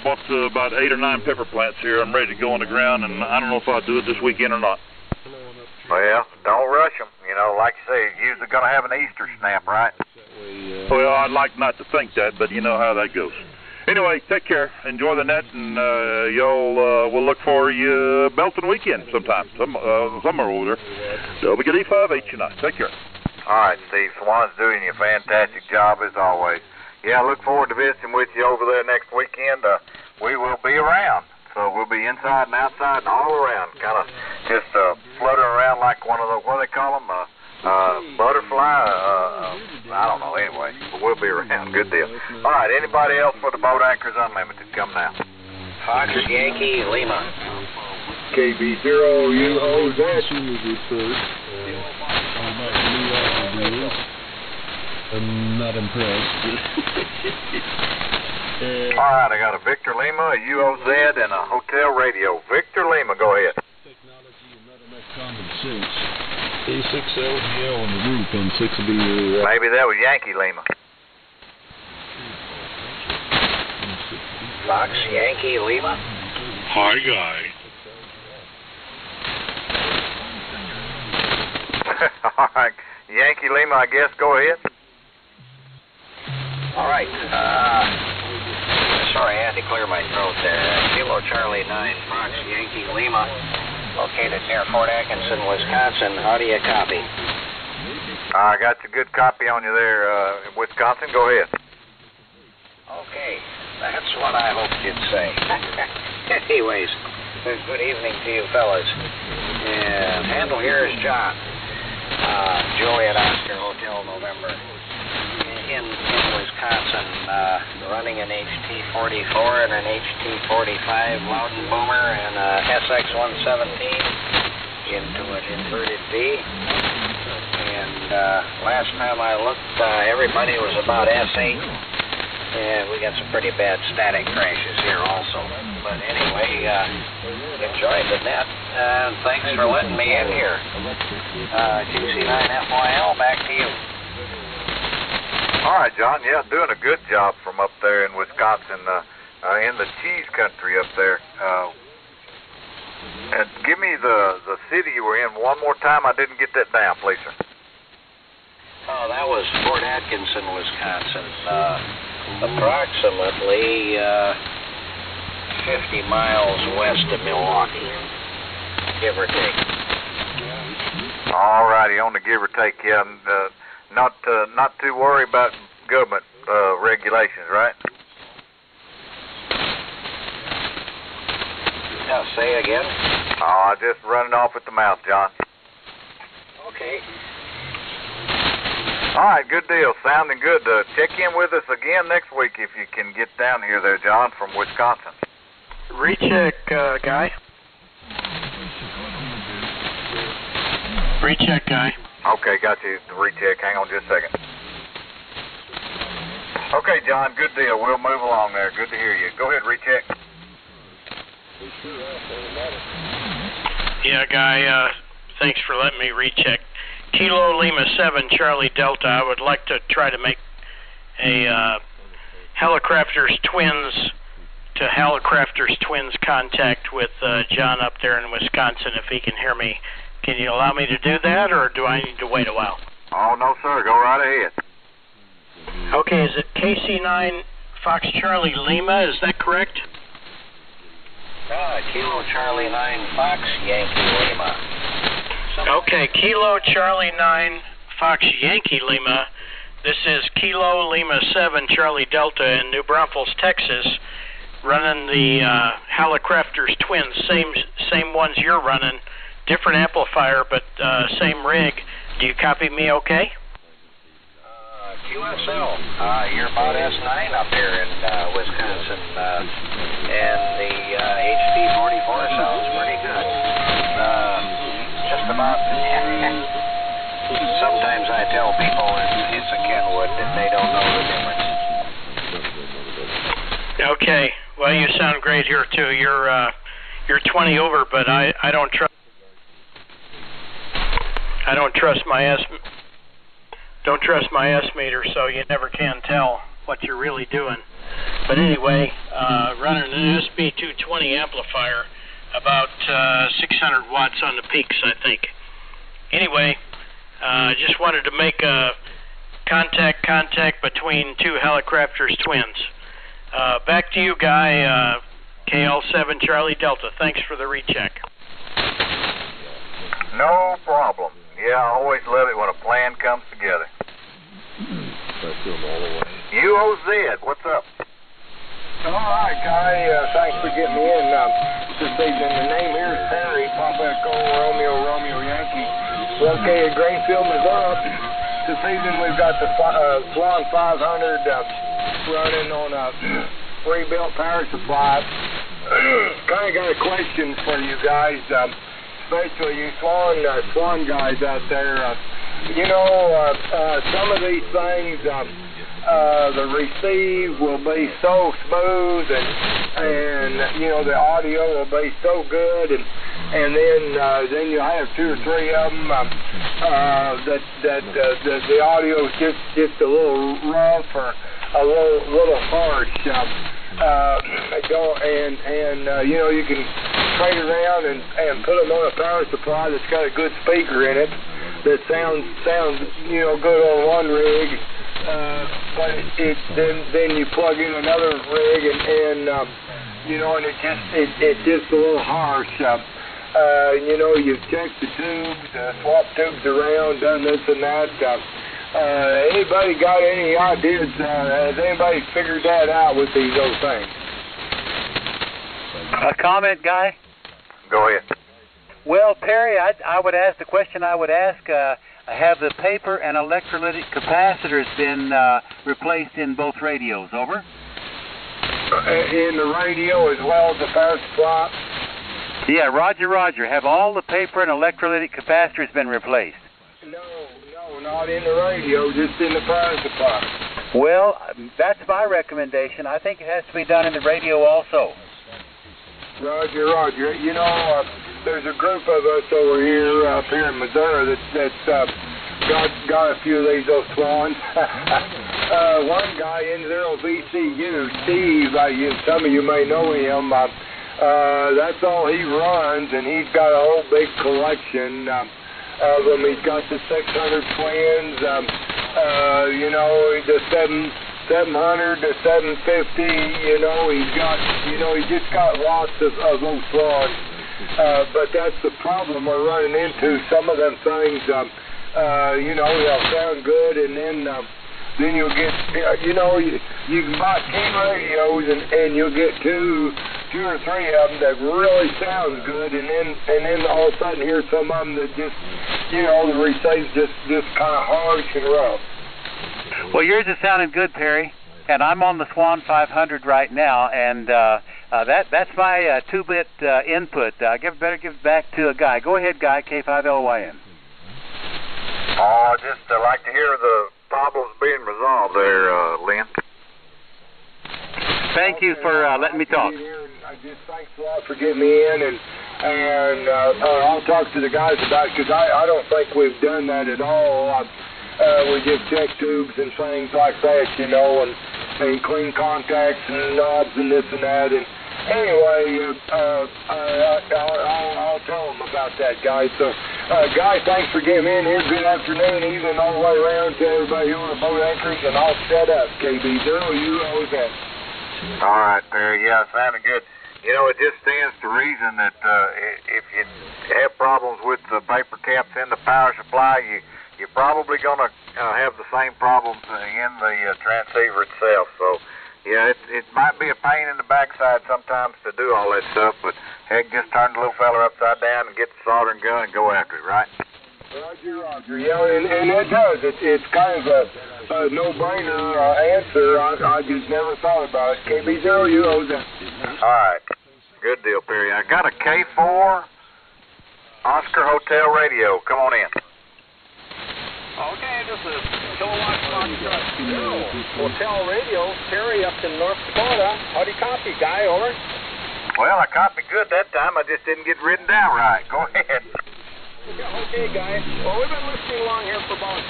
S17: bought about 8 or 9 pepper plants here. I'm ready to go in the ground, and I don't know if I'll do it this weekend or not.
S2: Well, don't rush them. You know, like you say, you're usually going to have an Easter snap, right?
S17: Well, I'd like not to think that, but you know how that goes. Anyway, take care. Enjoy the net, and we'll look for you Belton weekend sometime, somewhere over there. WD5HNI. Take care.
S2: All right, Steve. Swan's doing you a fantastic job as always. Yeah, I look forward to visiting with you over there next weekend. We will be around, so we'll be inside and outside and all around, kind of just fluttering around like one of the, what do they call them, butterfly, I don't know, anyway, but we'll be around. Good deal. All right, anybody else for the Boat Anchors Unlimited, come now.
S18: Fox Yankee Lima.
S16: KB0UOZ. I'm not impressed.
S2: All right, I got a Victor Lima, a UOZ, and a Hotel Radio. Victor Lima, go ahead.
S16: Common sense. A6LGL on the roof and 6B.
S2: Maybe that was Yankee Lima.
S18: Fox Yankee Lima.
S7: Hi, Guy.
S2: All right, Yankee Lima, I guess. Go ahead.
S18: All right. Sorry, I had to clear my throat there. Kilo Charlie 9, Fox Yankee Lima, located near Fort Atkinson, Wisconsin. How do you copy?
S2: I got a good copy on you there, Wisconsin. Go ahead.
S18: Okay, that's what I hoped you'd say. Anyways, good evening to you fellas. Handle here is John. Juliet Oscar Hotel, November. In Wisconsin, running an HT-44 and an HT-45 Loudon Boomer and a SX-117 into an inverted V. And last time I looked, everybody was about S8. And we got some pretty bad static crashes here also. But anyway, enjoyed the net, and thanks for letting me in here. GC9FYL, back to you.
S2: All right, John. Yeah, doing a good job from up there in Wisconsin, in the cheese country up there. And give me the city you were in one more time. I didn't get that down, please, sir.
S18: Oh, that was Fort Atkinson, Wisconsin. Approximately 50 miles west of Milwaukee, give or take.
S2: All righty, on the give or take, yeah. Not too worried about government regulations, right?
S18: Now, say again.
S2: Oh, just running off at the mouth, John.
S18: Okay.
S2: All right, good deal. Sounding good. Check in with us again next week if you can get down here there, John, from Wisconsin.
S11: Recheck, Guy. Recheck, Guy.
S2: Okay, got you. Recheck. Hang on just a second. Okay, John, good deal. We'll move along there. Good to hear you. Go ahead, recheck.
S11: Yeah, Guy, thanks for letting me recheck. Kilo Lima 7, Charlie Delta. I would like to try to make a Helicrafters Twins to Helicrafters Twins contact with John up there in Wisconsin if he can hear me. Can you allow me to do that, or do I need to wait a while?
S2: Oh, no, sir. Go right ahead.
S11: Okay, is it KC9 Fox Charlie Lima? Is that correct?
S18: Kilo Charlie 9 Fox Yankee Lima.
S11: Okay, Kilo Charlie 9 Fox Yankee Lima. This is Kilo Lima 7 Charlie Delta in New Braunfels, Texas, running the Helicrafters Twins, same ones you're running, different amplifier, but same rig. Do you copy me okay?
S18: QSL, you're about S9 up here in Wisconsin, and the HD44 sounds pretty good. Just about. Sometimes I tell people it's a Kenwood and they don't know the difference.
S11: Okay, well you sound great here too. You're 20 over, but I don't trust. I don't trust my S meter, so you never can tell what you're really doing. But anyway, running an SB220 amplifier, about 600 watts on the peaks, I think. Anyway, just wanted to make a contact between two Helicrafters Twins. Back to you, Guy, KL7 Charlie Delta. Thanks for the recheck.
S2: No problem. Yeah, I always love it when a plan comes together. UOZ, what's up?
S5: All right, Guy. Thanks for getting me in this evening. The name here is Perry, Papa Echo, Romeo Yankee, located in Greenfield, Missouri. This evening we've got the Swan 500 running on a rebuilt power supply. Kind of got a question for you guys, especially you Swan guys out there. Some of these things, the receive will be so smooth, and the audio will be so good, and then you'll have two or three of them that the audio is just a little rough or a little harsh. You can trade around and put them on a power supply that's got a good speaker in it that sounds good on one rig, but then you plug in another rig and it's just a little harsh. You've checked the tubes, swapped tubes around, done this and that. Anybody got any ideas? Has anybody figured that out with these old things?
S9: A comment, Guy?
S2: Go ahead.
S9: Well, Perry, I would ask the question I would ask, have the paper and electrolytic capacitors been replaced in both radios? Over?
S5: In the radio as well as the power supply?
S9: Yeah, Roger. Have all the paper and electrolytic capacitors been replaced?
S5: No, not in the radio, just in the power supply.
S9: Well, that's my recommendation. I think it has to be done in the radio also.
S5: Roger. There's a group of us over here up here in Missouri that's got a few of these old Swans. One guy in there on VCU, Steve, some of you may know him. That's all he runs, and he's got a whole big collection of them. He's got the 600 Twins, the 700 to 750. He just got lots of those Swans. But that's the problem we're running into. Some of them things, they'll sound good, and then you'll get, you can buy 10 radios, and you'll get two or three of them that really sound good, and then all of a sudden hear some of them that just, the receive's just kind of harsh and rough.
S9: Well, yours is sounding good, Perry, and I'm on the Swan 500 right now, and that's my 2-bit input. Better give it back to a Guy. Go ahead, Guy, K5LYN.
S2: Oh, I'd just like to hear the problems being resolved there, Lynn.
S9: Thank you for letting me talk.
S5: I just thanks a lot for getting me in, and I'll talk to the guys about it, because I don't think we've done that at all. We just check tubes and things like that, you know, and clean contacts and knobs and this and that. And anyway, I'll tell them about that, guys. So, Guy, thanks for getting me in here. Good afternoon, evening, all the way around to everybody here on the boat anchors, and I'll shut up, KB. You always have.
S2: All right, Perry. Yeah, sounding good. You know, it just stands to reason that if you have problems with the vapor caps in the power supply, you're probably going to have the same problems in the transceiver itself. So, yeah, it might be a pain in the backside sometimes to do all that stuff, but heck, just turn the little fella upside down and get the soldering gun and go after it, right?
S5: Roger. Yeah, and it does. It's kind of a no-brainer answer. I just never thought about it. KB0, you owe that.
S2: All right. Good deal, Perry. I got a K4 Oscar Hotel radio. Come on in.
S6: Okay, this is Kilowatt Hotel Radio. Perry up in North Dakota. How do you copy, Guy? Over.
S2: Well, I copied good that time. I just didn't get written down right. Go ahead.
S6: Okay, guys. Well, we've been listening along here for about an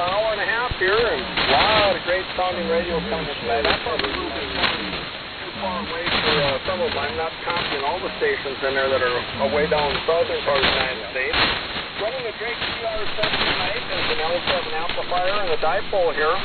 S6: hour and a half here, and a lot of great sounding radio coming tonight. I thought we were a little bit too far away for some of them. I'm not copying all the stations in there that are away down the southern part of the United States. Running a Drake CR7 tonight. There's an L7 amplifier and a dipole here,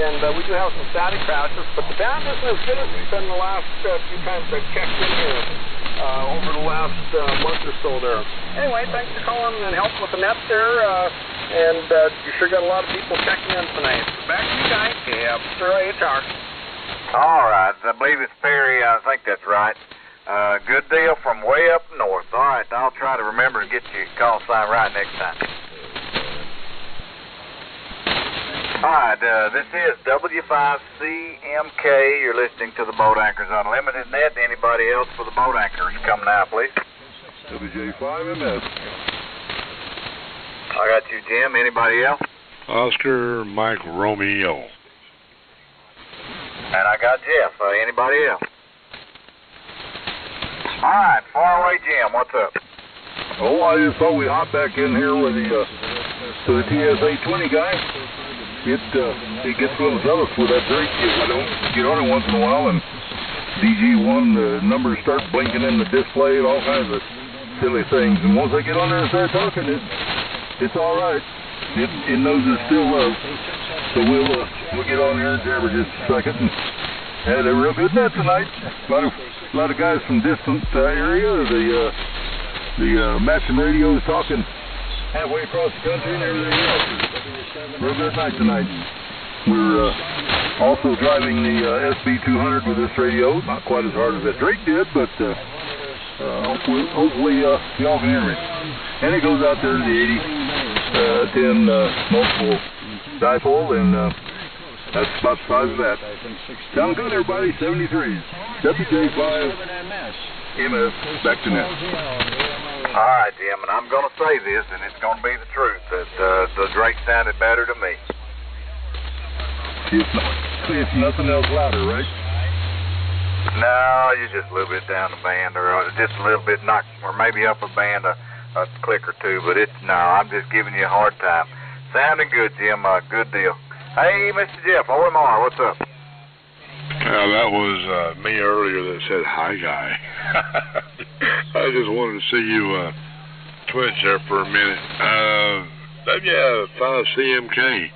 S6: and we do have some static crashes, but the band isn't as good as it's been the last few times I've checked in here. Over the last month or so there. Anyway, thanks for calling and helping with the net there, and you sure got a lot of people checking in tonight. Back to you guys. Yeah, Sir HR.
S2: All right, I believe it's Perry. I think that's right. Good deal from way up north. All right, I'll try to remember to get your call sign right next time. All right, this is W5CMK. You're listening to the Boat Anchors Unlimited Net. Anybody else for the Boat Anchors? Come now, please.
S17: WJ5MS.
S2: I got you, Jim. Anybody else?
S17: Oscar Mike Romeo.
S2: And I got Jeff. Anybody else? All right, far away, Jim. What's up?
S17: Oh, I just thought we'd hop back in here with the TSA-20 guy. It gets a little jealous with that Drake. I don't get on it once in a while, and DG1, the numbers start blinking in the display and all kinds of silly things. And once I get on there and start talking, it's all right. It knows it's still love. So we'll get on here and jabber just a second and had a real good net tonight. A lot of guys from distant area. The matching radios talking halfway across the country and everything else. Real good night tonight. We're also driving the SB200 with this radio. Not quite as hard as that Drake did, but hopefully y'all can hear me. And it goes out there to the 80, 10 multiple dipole, and that's about the size of that. Sound good, everybody? 73s. WJ5MS. Back to net.
S2: All right, Jim, and I'm going to say this, and it's going to be the truth, that the Drake sounded better to me.
S17: If nothing else louder, right?
S2: No, you're just a little bit down the band, or just a little bit knock, or maybe up a band a click or two, but I'm just giving you a hard time. Sounding good, Jim. Good deal. Hey, Mr. Jeff, OMR, what's up?
S17: That was me earlier that said, hi, Guy. I just wanted to see you twitch there for a minute. W5CMK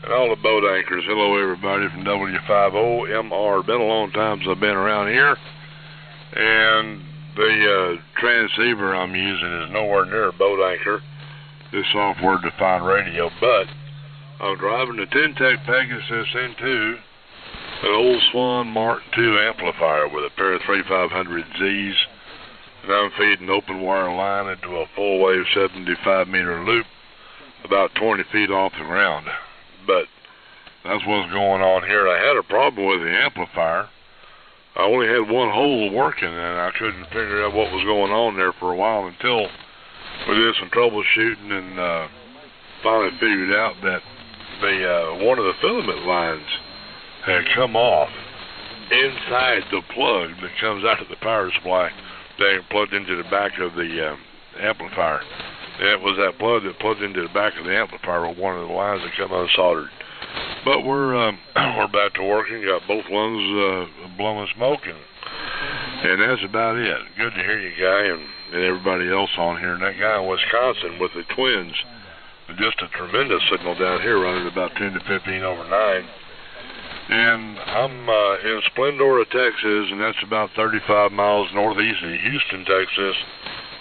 S17: and all the boat anchors. Hello, everybody from W5OMR. Been a long time since I've been around here. And the transceiver I'm using is nowhere near a boat anchor, this software-defined radio. But I'm driving the Tentec Pegasus into an old Swan Mark II amplifier with a pair of 3500Zs, and I'm feeding open wire line into a full wave 75-meter loop about 20 feet off the ground. But that's what's going on here. I had a problem with the amplifier. I only had one hole working, and I couldn't figure out what was going on there for a while until we did some troubleshooting and
S19: finally figured out that the one of the filament lines had come off inside the plug that comes out of the power supply that plugged into the back of the amplifier. And it was that plug that plugged into the back of the amplifier with one of the lines that come unsoldered. But we're back to working. Got both lungs blowing smoke, and that's about it. Good to hear you, Guy, and everybody else on here. And that guy in Wisconsin with the twins, just a tremendous signal down here, running about 10 to 15 over 9. And I'm in Splendora, Texas, and that's about 35 miles northeast of Houston, Texas,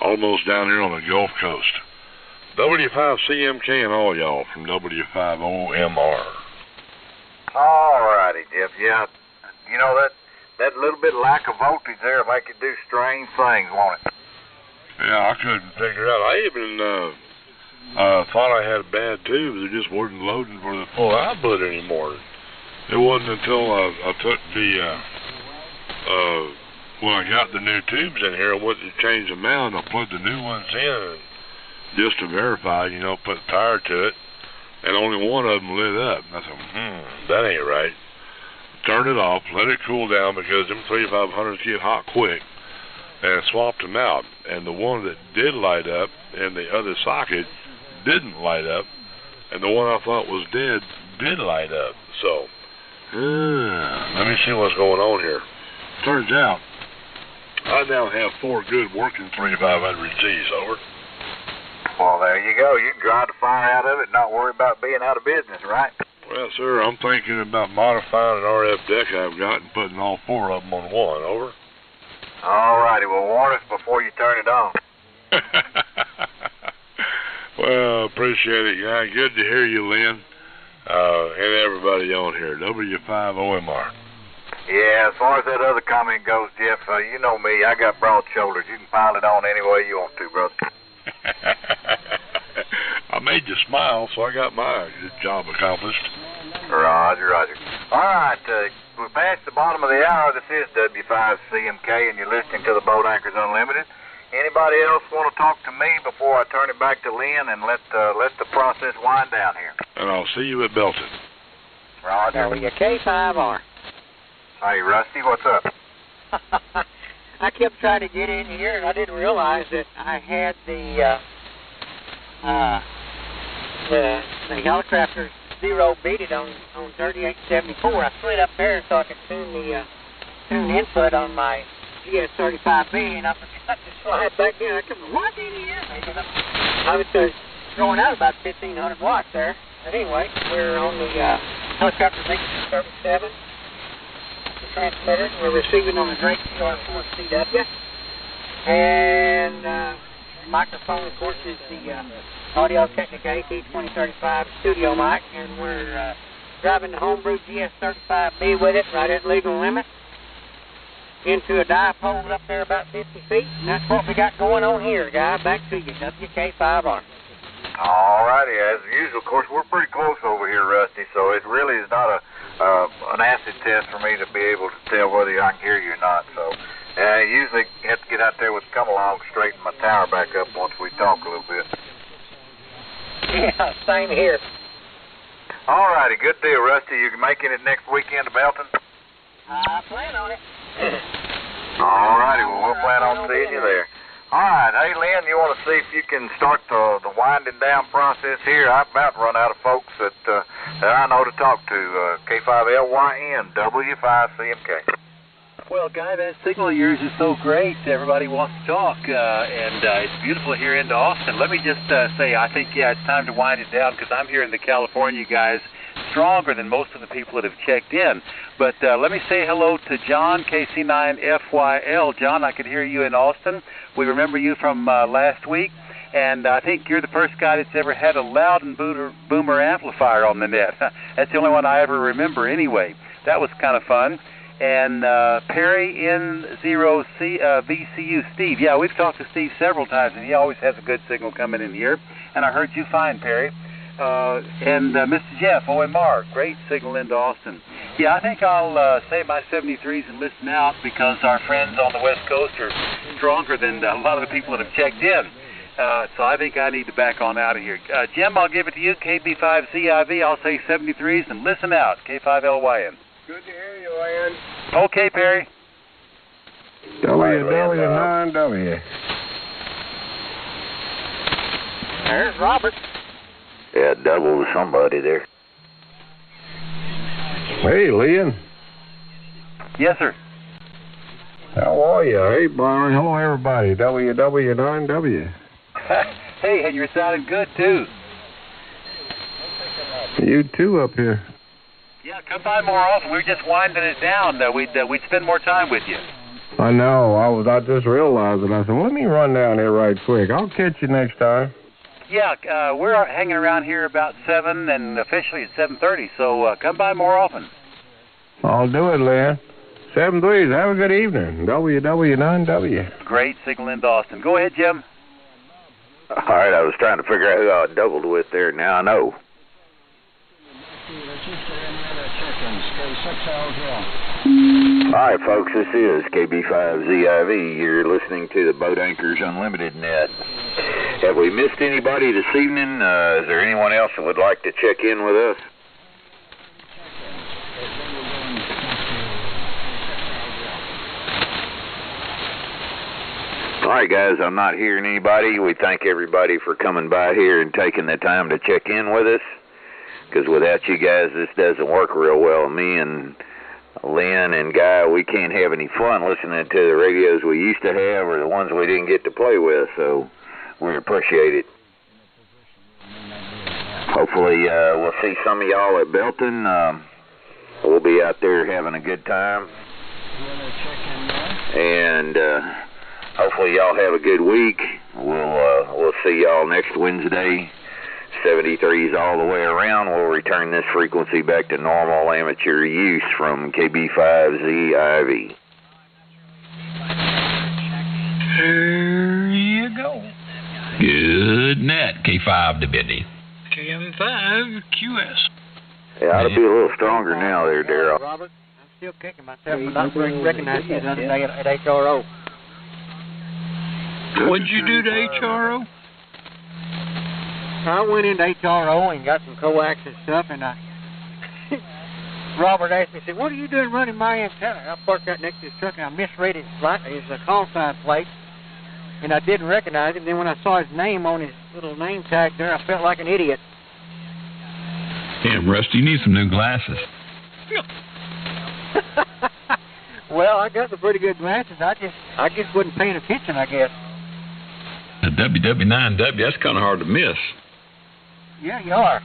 S19: almost down here on the Gulf Coast. W5CMK and all y'all from W5OMR.
S2: All righty, Jeff. Yeah, you know, that little bit of lack of voltage there make it do strange things, won't it?
S19: Yeah, I couldn't figure it out. I even thought I had a bad tube. It just wasn't loading for the full output anymore. It wasn't until I took the, when I got the new tubes in here, I went to change them out, and I plugged the new ones in just to verify, you know, put the tire to it, and only one of them lit up. And I said, that ain't right. Turned it off, let it cool down, because them 3500s get hot quick, and swapped them out. And the one that did light up in the other socket didn't light up, and the one I thought was dead did light up. So, let me see what's going on here. Turns out, I now have 4 good working 3500Gs, over.
S2: Well, there you go. You can drive the fire out of it and not worry about being out of business, right?
S19: Well, sir, I'm thinking about modifying an RF deck I've got and putting all 4 of them on one, over.
S2: All righty. Well, warn us before you turn it on.
S19: Well, appreciate it, guy. Good to hear you, Lynn, and everybody on here. W5OMR.
S2: Yeah, as far as that other comment goes, Jeff, you know me. I got broad shoulders. You can pile it on any way you want to, brother.
S19: I made you smile, so I got my job accomplished.
S2: Roger, roger. All right, we're past the bottom of the hour. This is W5CMK, and you're listening to the Boat Anchors Unlimited. Anybody else want to talk to me before I turn it back to Lynn and let the process wind down here?
S19: And I'll see you at Belton.
S2: Roger.
S8: K5R.
S2: Hey, Rusty, what's up?
S8: I kept trying to get in here, and I didn't realize that I had the Helicopter Zero beaded on 3874. I slid up there so I could tune input on my GS35B, and I forgot to slide back in. I come, what in here? I was throwing out about 1,500 watts there. But anyway, we're on the Helicopter Z37 transmitter. We're receiving on the Drake CR4CW. And microphone, of course, is the Audio-Technica AT2035 studio mic. And we're driving the homebrew GS35B with it right at legal limit into a dipole up there about 50 feet. And that's what we got going on here, guy. Back to you, WK5R.
S2: All righty. As usual, of course, we're pretty close over here, Rusty, so it really is not an acid test for me to be able to tell whether I can hear you or not. So I usually have to get out there with the come-along, straighten my tower back up once we talk a little bit.
S8: Yeah, same here.
S2: All righty. Good deal, Rusty. You making it next weekend to Belton?
S8: I plan on it.
S2: All righty. Well, we'll plan on seeing you there. All right. Hey, Lynn, you want to see if you can start the winding down process here? I've about run out of folks that I know to talk to. K5LYN, W5CMK.
S9: Well, Guy, that signal of yours is so great. Everybody wants to talk, and it's beautiful here into Austin. Let me just say, I think, it's time to wind it down because I'm here in the California, guys, stronger than most of the people that have checked in. But let me say hello to John, KC9FYL. John, I could hear you in Austin. We remember you from last week, and I think you're the first guy that's ever had a Loudon Boomer amplifier on the net. That's the only one I ever remember anyway. That was kind of fun. And Perry N0VCU, Steve. Yeah, we've talked to Steve several times, and he always has a good signal coming in here. And I heard you fine, Perry. And Mr. Jeff, OMR, great signal into Austin. Yeah, I think I'll save my 73s and listen out because our friends on the West Coast are stronger than a lot of the people that have checked in. So I think I need to back on out of here. Jim, I'll give it to you. KB5ZIV, I'll say 73s, and listen out. K5LYN.
S5: Good to hear you, Lynn.
S9: Okay, Perry.
S5: WW9W.
S13: There's Robert.
S1: Yeah, double with somebody there.
S5: Hey, Lynn.
S9: Yes, sir.
S5: How are you? Hey, Byron. Hello, everybody. WW9W.
S9: Hey, and you're sounding good, too.
S5: You too up here.
S9: Yeah, come by more often. We're just winding it down. We'd spend more time with you.
S5: I know. I just realized it. I said, well, let me run down here right quick. I'll catch you next time.
S9: Yeah, we're hanging around here about 7 and officially at 7:30, so come by more often.
S5: I'll do it, Lynn. 7-3s. Have a good evening. WW9W.
S9: Great signal in Dawson. Go ahead, Jim.
S1: All right, I was trying to figure out who I doubled with there. Now I know. All right, folks, this is KB5ZIV. You're listening to the Boat Anchors Unlimited Net. Have we missed anybody this evening? Is there anyone else that would like to check in with us? All right, guys, I'm not hearing anybody. We thank everybody for coming by here and taking the time to check in with us, because without you guys, this doesn't work real well. Me and Lynn and Guy, we can't have any fun listening to the radios we used to have or the ones we didn't get to play with, so we appreciate it. Hopefully, we'll see some of y'all at Belton. We'll be out there having a good time. And hopefully y'all have a good week. We'll see y'all next Wednesday. 73s all the way around. We'll return this frequency back to normal amateur use from KB5ZIV.
S20: There you go.
S10: Good net, K5 to Biddy.
S20: KM5QS.
S1: Yeah, ought to be a little stronger now there, Darryl.
S13: Robert, I'm still kicking myself for not recognizing you the other day at HRO.
S20: What'd you do to HRO?
S13: I went into HRO and got some coax and stuff, and Robert asked me, said, what are you doing running my antenna? I parked out next to his truck, and I misread his call sign plate, and I didn't recognize him. Then when I saw his name on his little name tag there, I felt like an idiot.
S10: Damn, Rusty, you need some new glasses.
S13: Well, I got some pretty good glasses. I just wasn't paying attention, I guess.
S10: The WW9W, that's kind of hard to miss.
S13: Yeah, you are.